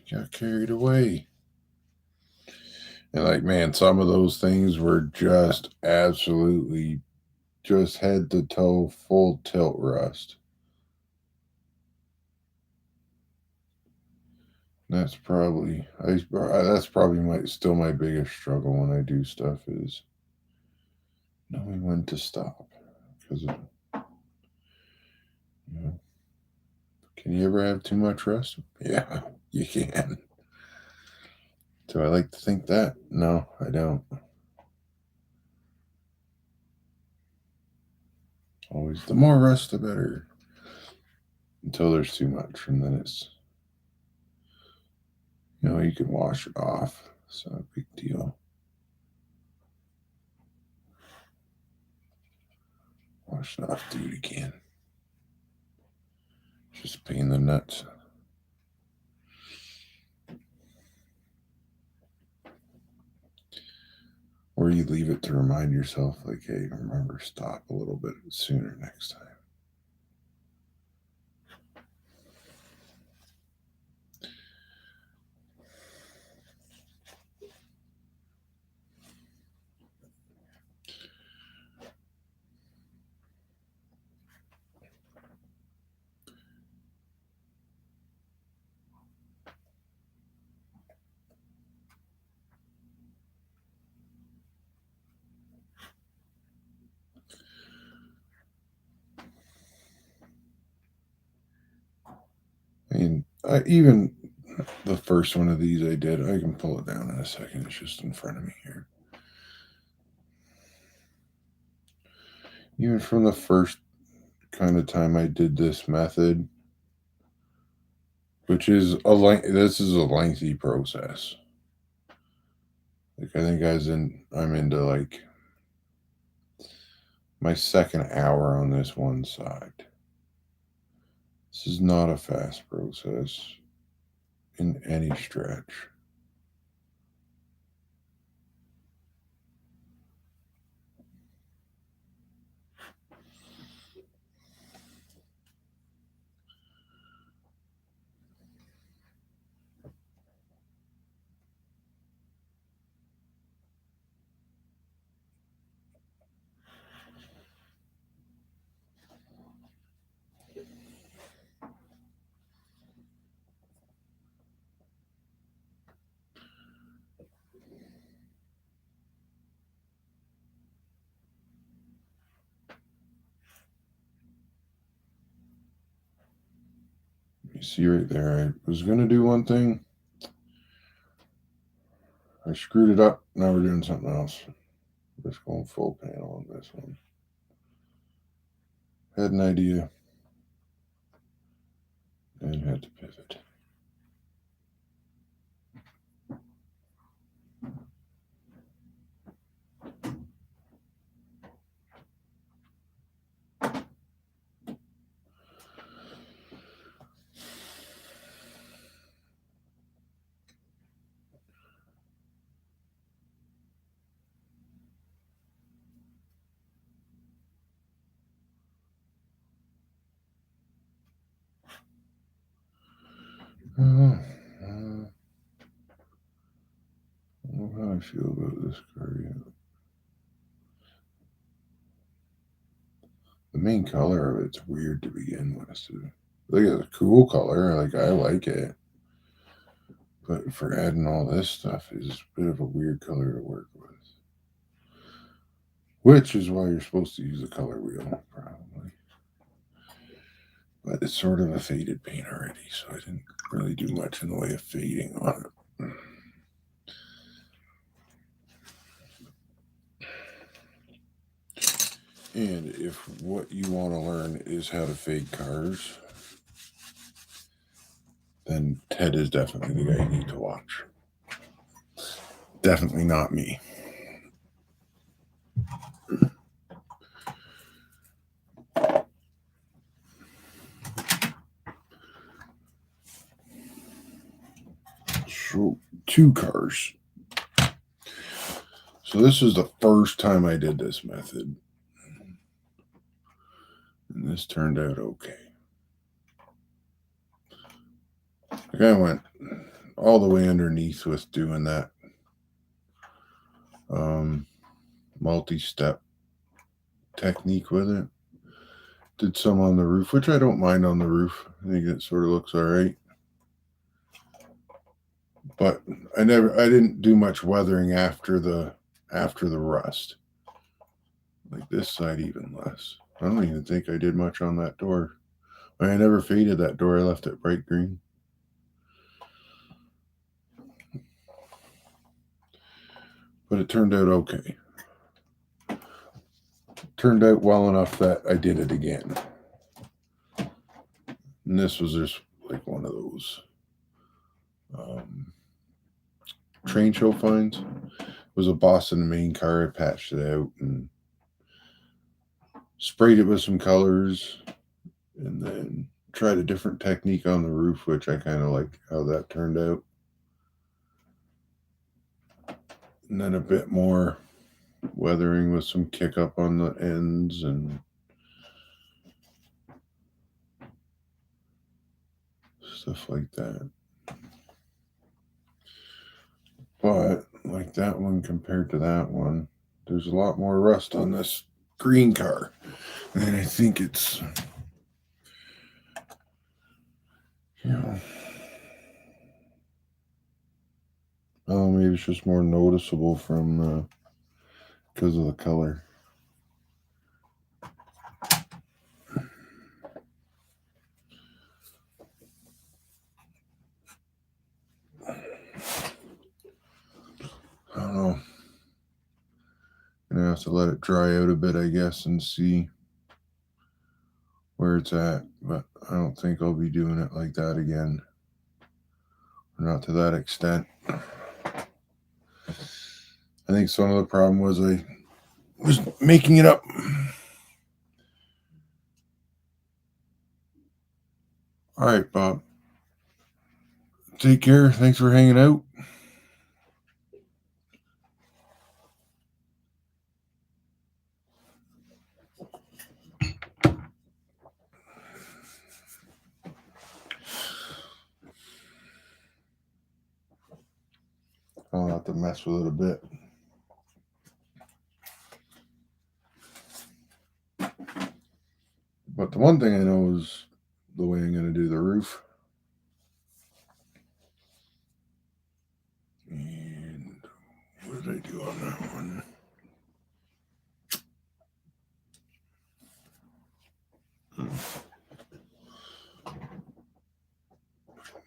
Got carried away. And like, man, some of those things were just absolutely just head to toe full tilt rust. That's probably still my biggest struggle when I do stuff is knowing when to stop. Because, you know, can you ever have too much rust? Yeah, you can. Do I like to think that? No, I don't. Always the more rust, the better. Until there's too much, and then it's, you know, you can wash it off. It's not a big deal. Wash it off, do it again. Just a pain in the nuts. Or you leave it to remind yourself, like, hey, remember, stop a little bit sooner next time. even the first one of these I did, I can pull it down in a second. It's just in front of me here. Even from the first kind of time I did this method, which is this is a lengthy process. Like I think I'm into like my second hour on this one side. This is not a fast process in any stretch. You see right there, I was going to do one thing. I screwed it up. Now we're doing something else. Just going full panel on this one. Had an idea and had to pivot. I don't know how I feel about this card yet. The main color of it's weird to begin with. Like it's a cool color, like I like it. But for adding all this stuff is a bit of a weird color to work with. Which is why you're supposed to use the color wheel, probably. But it's sort of a faded paint already, so I didn't really do much in the way of fading on it. And if what you want to learn is how to fade cars, then Ted is definitely the guy you need to watch. Definitely not me. So, 2 cars. So this is the first time I did this method. And this turned out okay. Like I went all the way underneath with doing that multi-step technique with it. Did some on the roof, which I don't mind on the roof. I think it sort of looks all right. But I didn't do much weathering after the rust. Like this side even less. I don't even think I did much on that door. I never faded that door. I left it bright green. But it turned out okay. Turned out well enough that I did it again. And this was just like one of those train show finds. It was a Boston main car. I patched it out and sprayed it with some colors and then tried a different technique on the roof, which I kind of liked how that turned out. And then a bit more weathering with some kick up on the ends and stuff like that. But like that one compared to that one, there's a lot more rust on this green car. And I think it's, maybe it's just more noticeable from because of the color. to let it dry out a bit, I guess, and see where it's at. But I don't think I'll be doing it like that again. Not to that extent. I think some of the problem was I was making it up. All right, Bob. Take care. Thanks for hanging out. I'll have to mess with it a bit. But the one thing I know is the way I'm going to do the roof. And what did I do on that one?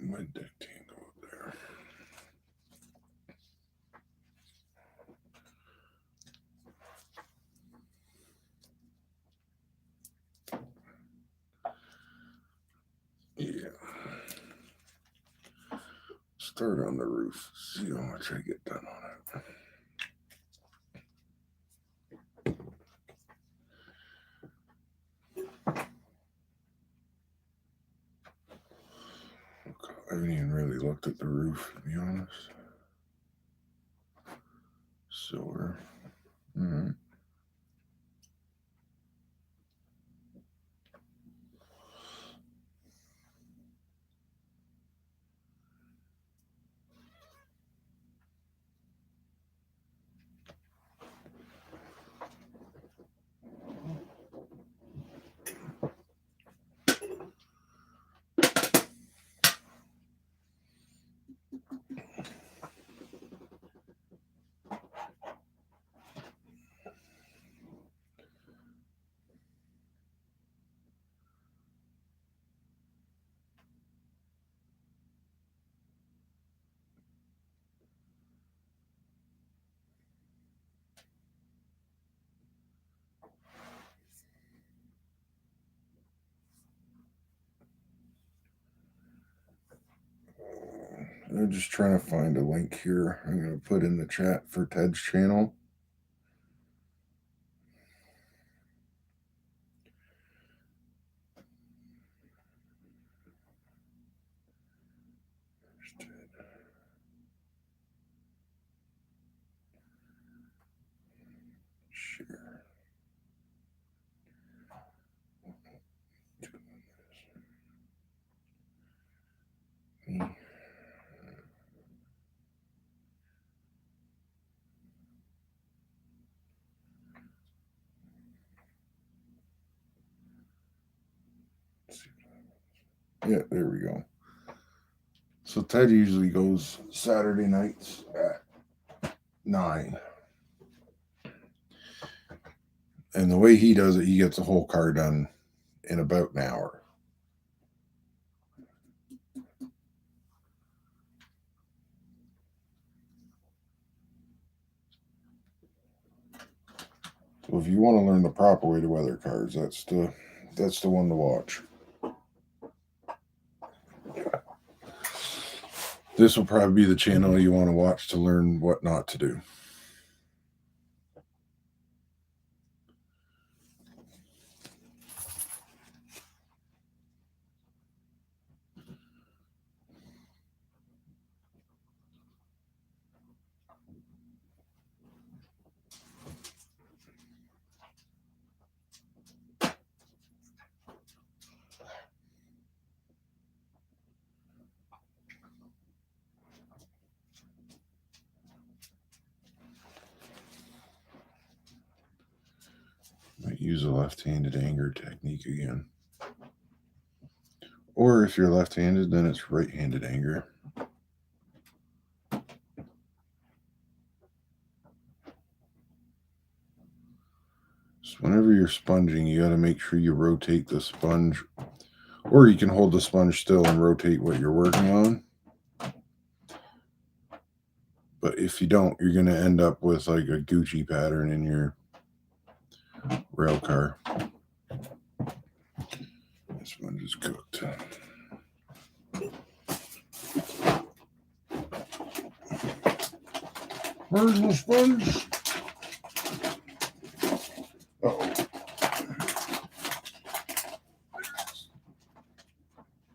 My deck tangle up there. Yeah. Start on the roof. See how much I get done on it. I haven't even really looked at the roof, to be honest. Silver. All right. I'm just trying to find a link here. I'm going to put in the chat for Ted's channel. Share. Yeah, there we go. So Ted usually goes Saturday nights at 9. And the way he does it, he gets a whole car done in about an hour. So if you want to learn the proper way to weather cars, that's the one to watch. This will probably be the channel you want to watch to learn what not to do. Might use a left-handed anger technique again. Or if you're left-handed, then it's right-handed anger. So whenever you're sponging, you got to make sure you rotate the sponge, or you can hold the sponge still and rotate what you're working on. But if you don't, you're going to end up with like a Gucci pattern in your rail car. This one is cooked. Where's the sponge? Uh-oh.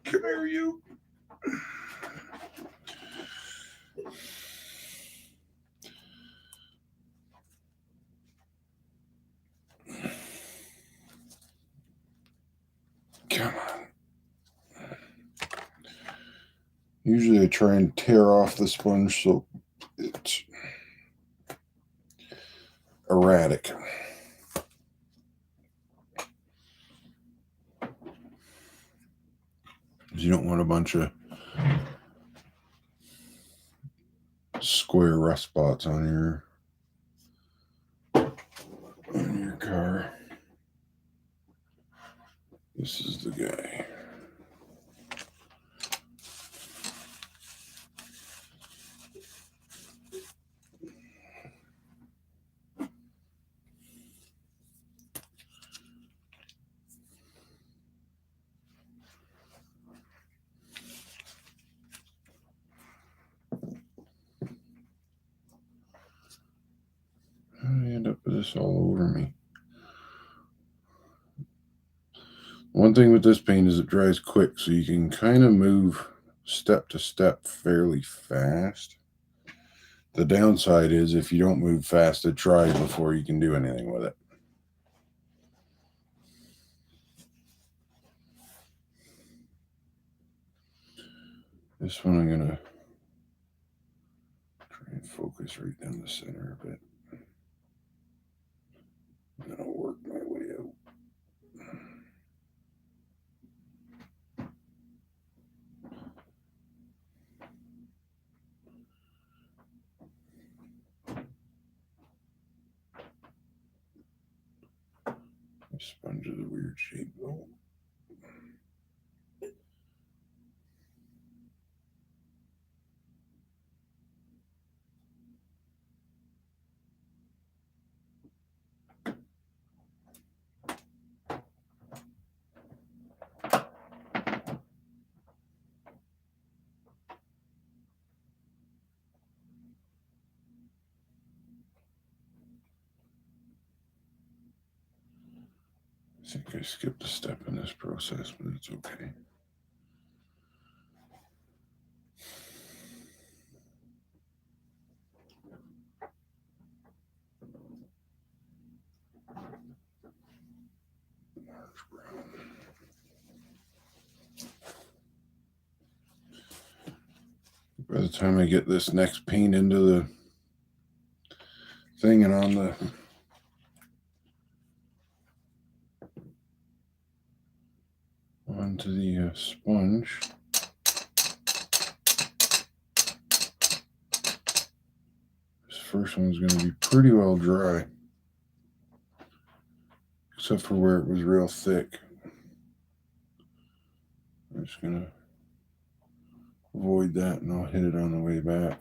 Come here, you. Come on. Usually I try and tear off the sponge so it's erratic. You don't want a bunch of square rust spots on your car. This is the guy. How did I end up with this all over me? One thing with this paint is it dries quick, so you can kind of move step to step fairly fast. The downside is if you don't move fast, it dries before you can do anything with it. This one I'm going to try and focus right down the center a bit. And then I'll work my way out. My sponge is a weird shape though. I think I skipped a step in this process, but it's okay. By the time I get this next paint into the thing and onto the sponge, this first one's going to be pretty well dry, except for where it was real thick. I'm just going to avoid that and I'll hit it on the way back.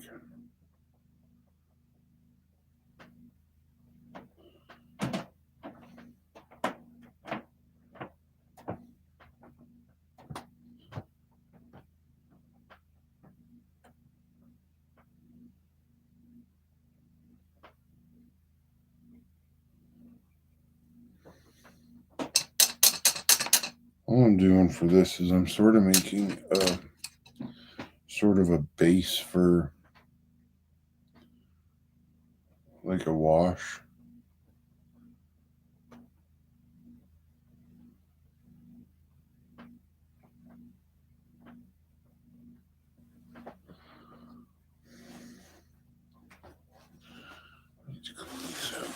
All I'm doing for this is I'm sort of making a sort of a base for like a wash. Let's clean this out.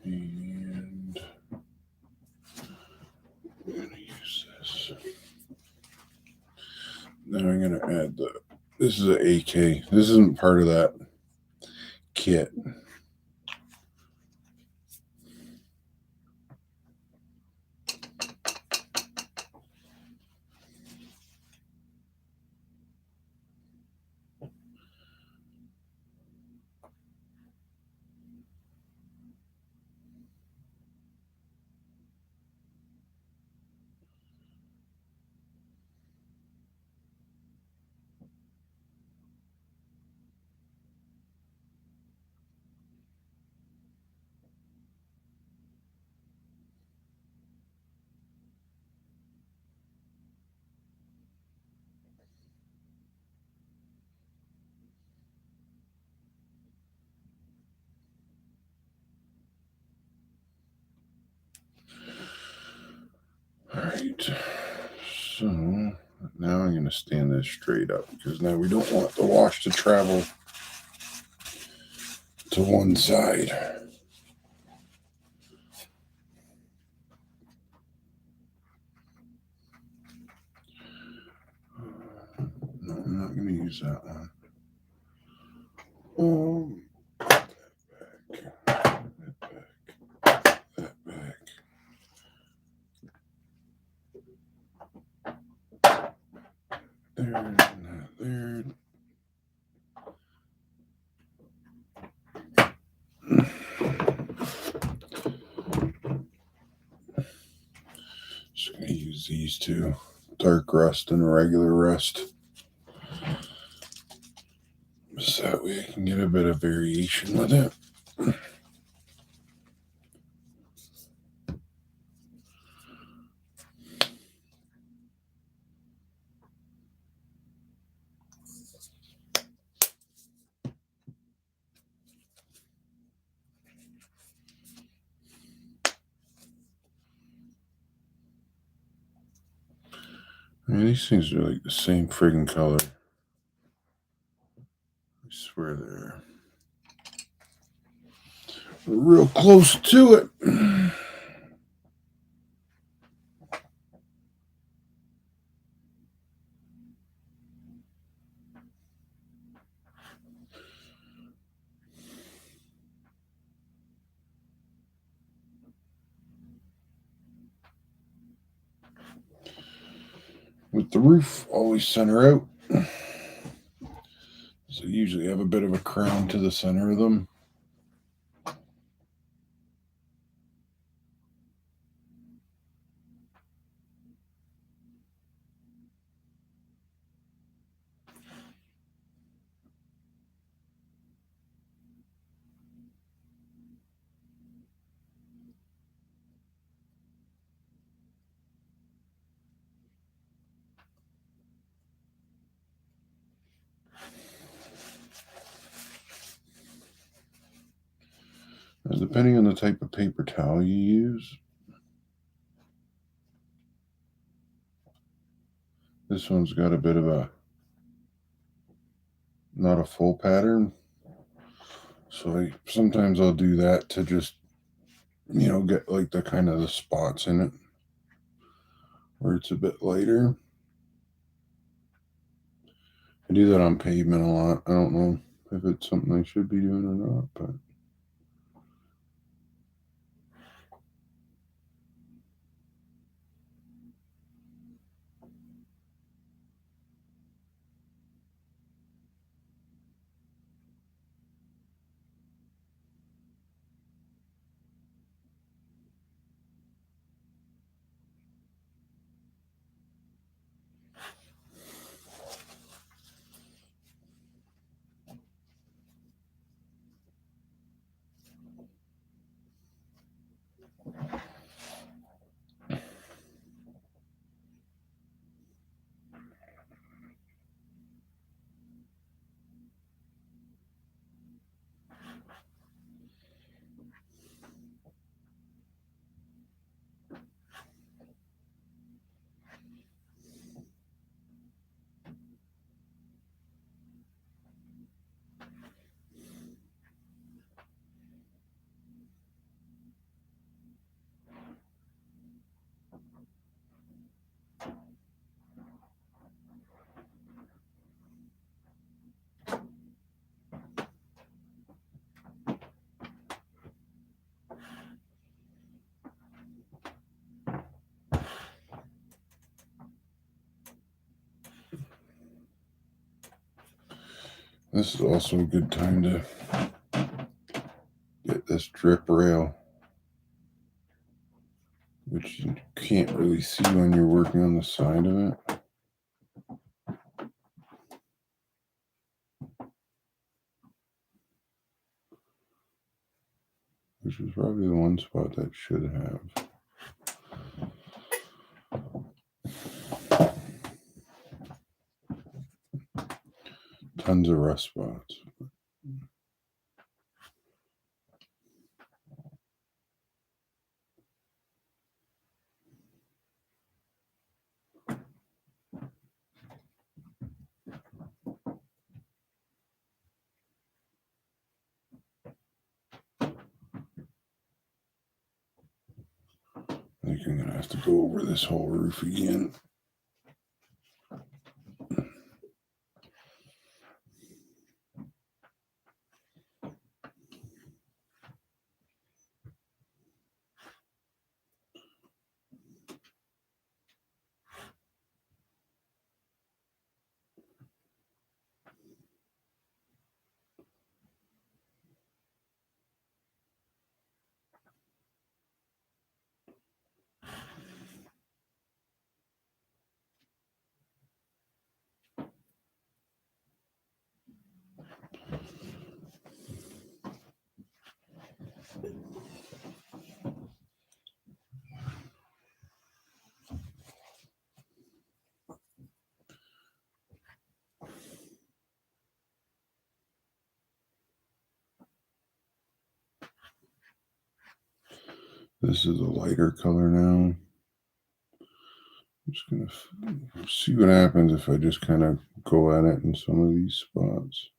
And I'm going to use this. Now I'm going to add this is an AK. This isn't part of that kit. right. So now I'm going to stand this straight up because now we don't want the wash to travel to one side. No, I'm not going to use that one. That back. There, not there. Just going to use these two, dark rust and a regular rust. So that way I can get a bit of variation with it. I mean, these things are like the same friggin' color. I swear they're real close to it. With the roof always center out. So usually have a bit of a crown to the center of them. Now, depending on the type of paper towel you use, this one's got a bit of a, not a full pattern. So sometimes I'll do that to just, get like the kind of the spots in it where it's a bit lighter. I do that on pavement a lot. I don't know if it's something I should be doing or not, but this is also a good time to get this drip rail, which you can't really see when you're working on the side of it. Which is probably the one spot that should have. Tons of rust spots. I'm going to have to go over this whole roof again. This is a lighter color now. I'm just going to see what happens if I just kind of go at it in some of these spots.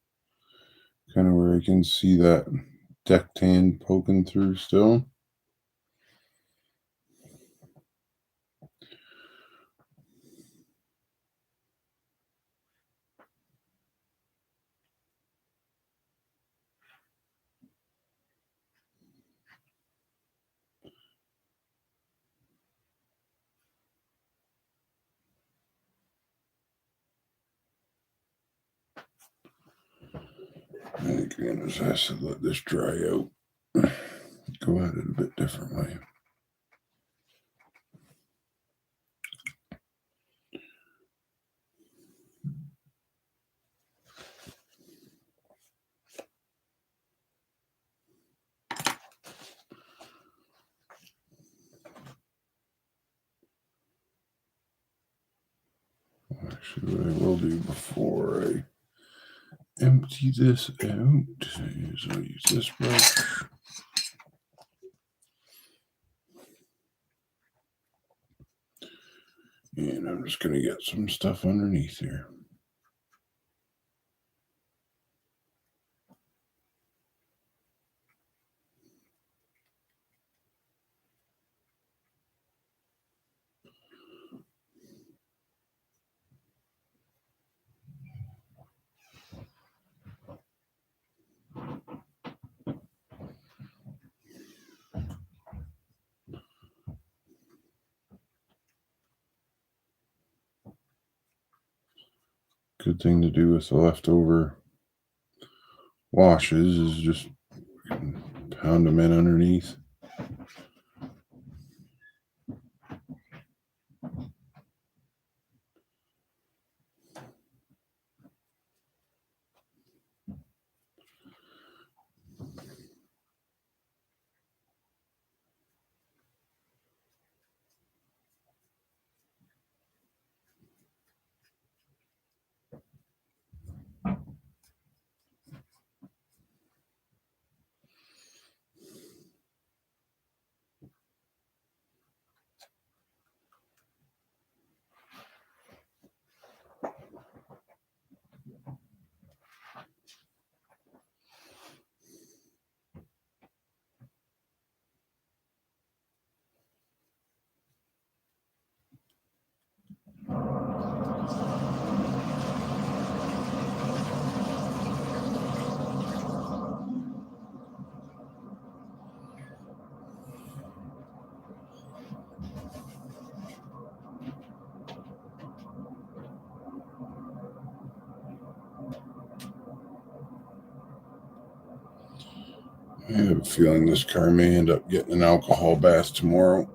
Kind of where I can see that deck tan poking through still. I think I'm going to just have to let this dry out. Go at it a bit differently. Actually, what I will do before I empty this out is I'll use this brush. And I'm just going to get some stuff underneath here. Good thing to do with the leftover washes is just pound them in underneath. I have a feeling this car may end up getting an alcohol bath tomorrow.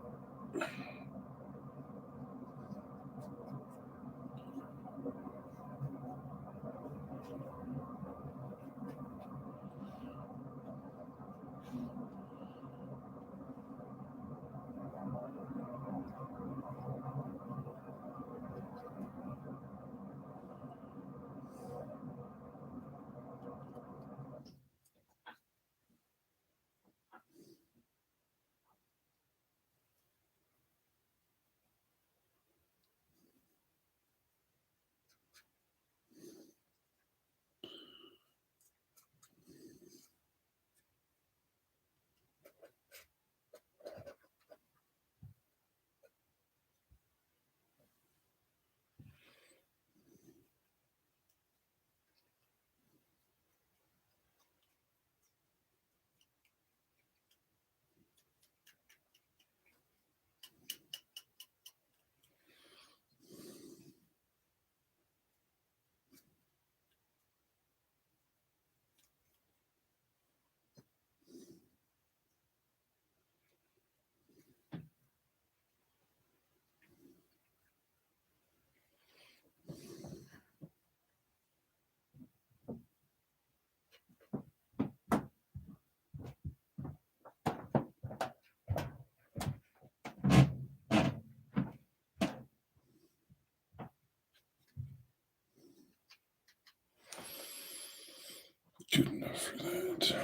for that.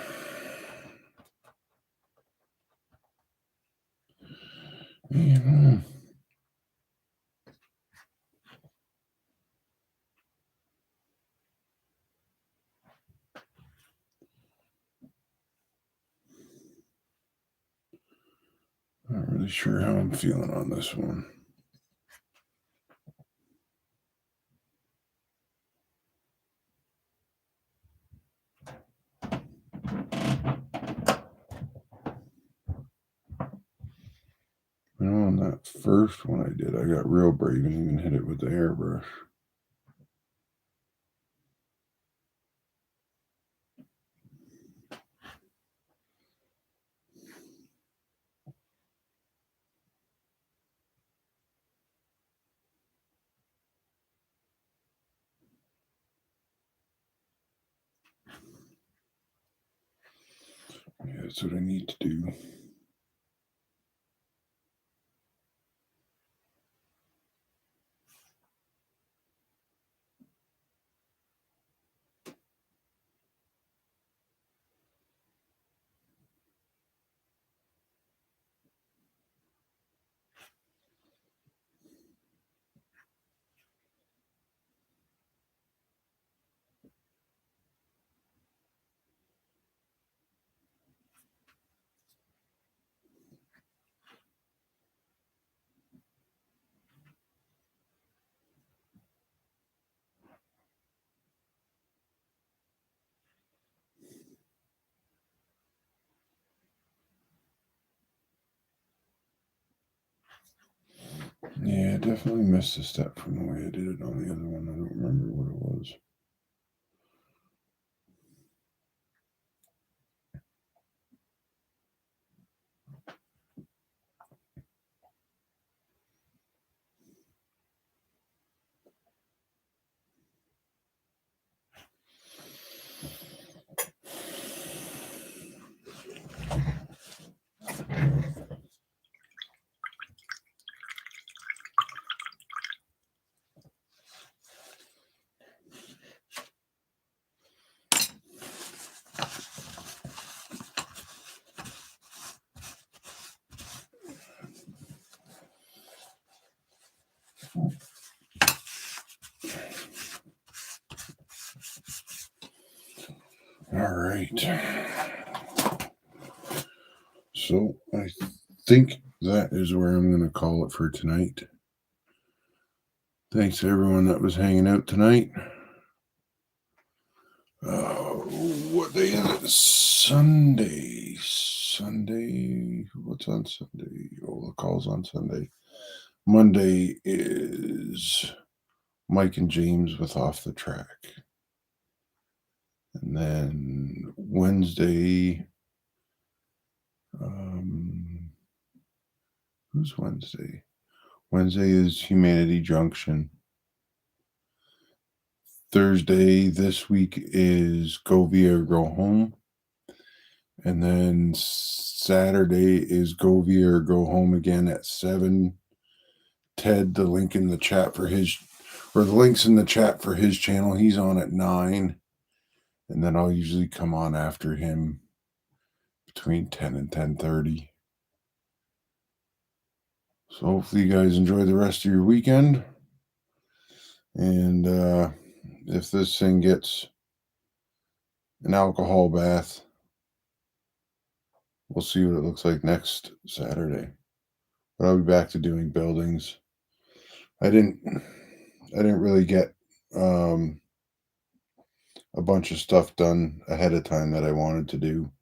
Yeah. Not really sure how I'm feeling on this one. On that first one I did, I got real brave and even hit it with the airbrush. Yeah, that's what I need to do. Yeah, I definitely missed a step from the way I did it on the other one. I don't remember what it was. All right. So I think that is where I'm going to call it for tonight. Thanks to everyone that was hanging out tonight. What day is it? Sunday. What's on Sunday? Oh, the call's on Sunday. Monday is Mike and James with Off the Track. And then Wednesday, who's Wednesday? Wednesday is Humanity Junction. Thursday this week is Go Via or Go Home. And then Saturday is Go Via or Go Home again at 7. Ted, the link in the chat for his, or the links in the chat for his channel, he's on at 9. And then I'll usually come on after him between 10 and 10:30. So hopefully you guys enjoy the rest of your weekend. And if this thing gets an alcohol bath, we'll see what it looks like next Saturday. But I'll be back to doing buildings. I didn't really get a bunch of stuff done ahead of time that I wanted to do.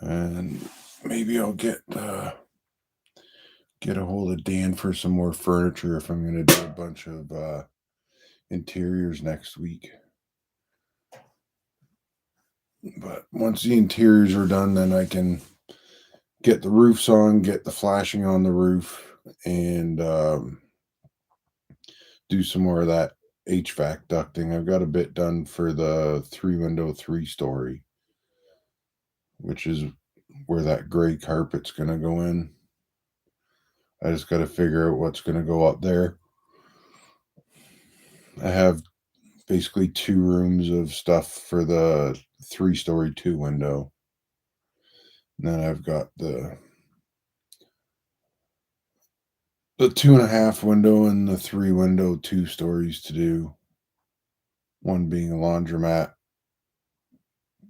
And maybe I'll get a hold of Dan for some more furniture if I'm going to do a bunch of interiors next week. But once the interiors are done, then I can get the roofs on, get the flashing on the roof, and do some more of that HVAC ducting. I've got a bit done for the 3-window, 3-story, which is where that gray carpet's going to go in. I just got to figure out what's going to go up there. I have basically 2 rooms of stuff for the 3-story 2 window. And then I've got the 2.5 window and the 3 window 2 stories to do. One being a laundromat,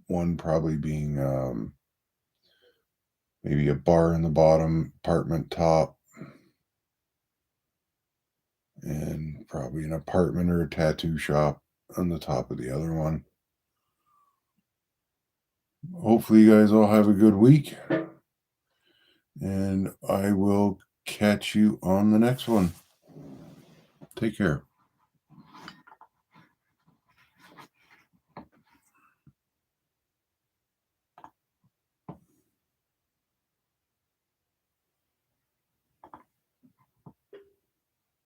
one probably being maybe a bar in the bottom, apartment top, and probably an apartment or a tattoo shop on the top of the other one. Hopefully you guys all have a good week, and I will catch you on the next one. Take care.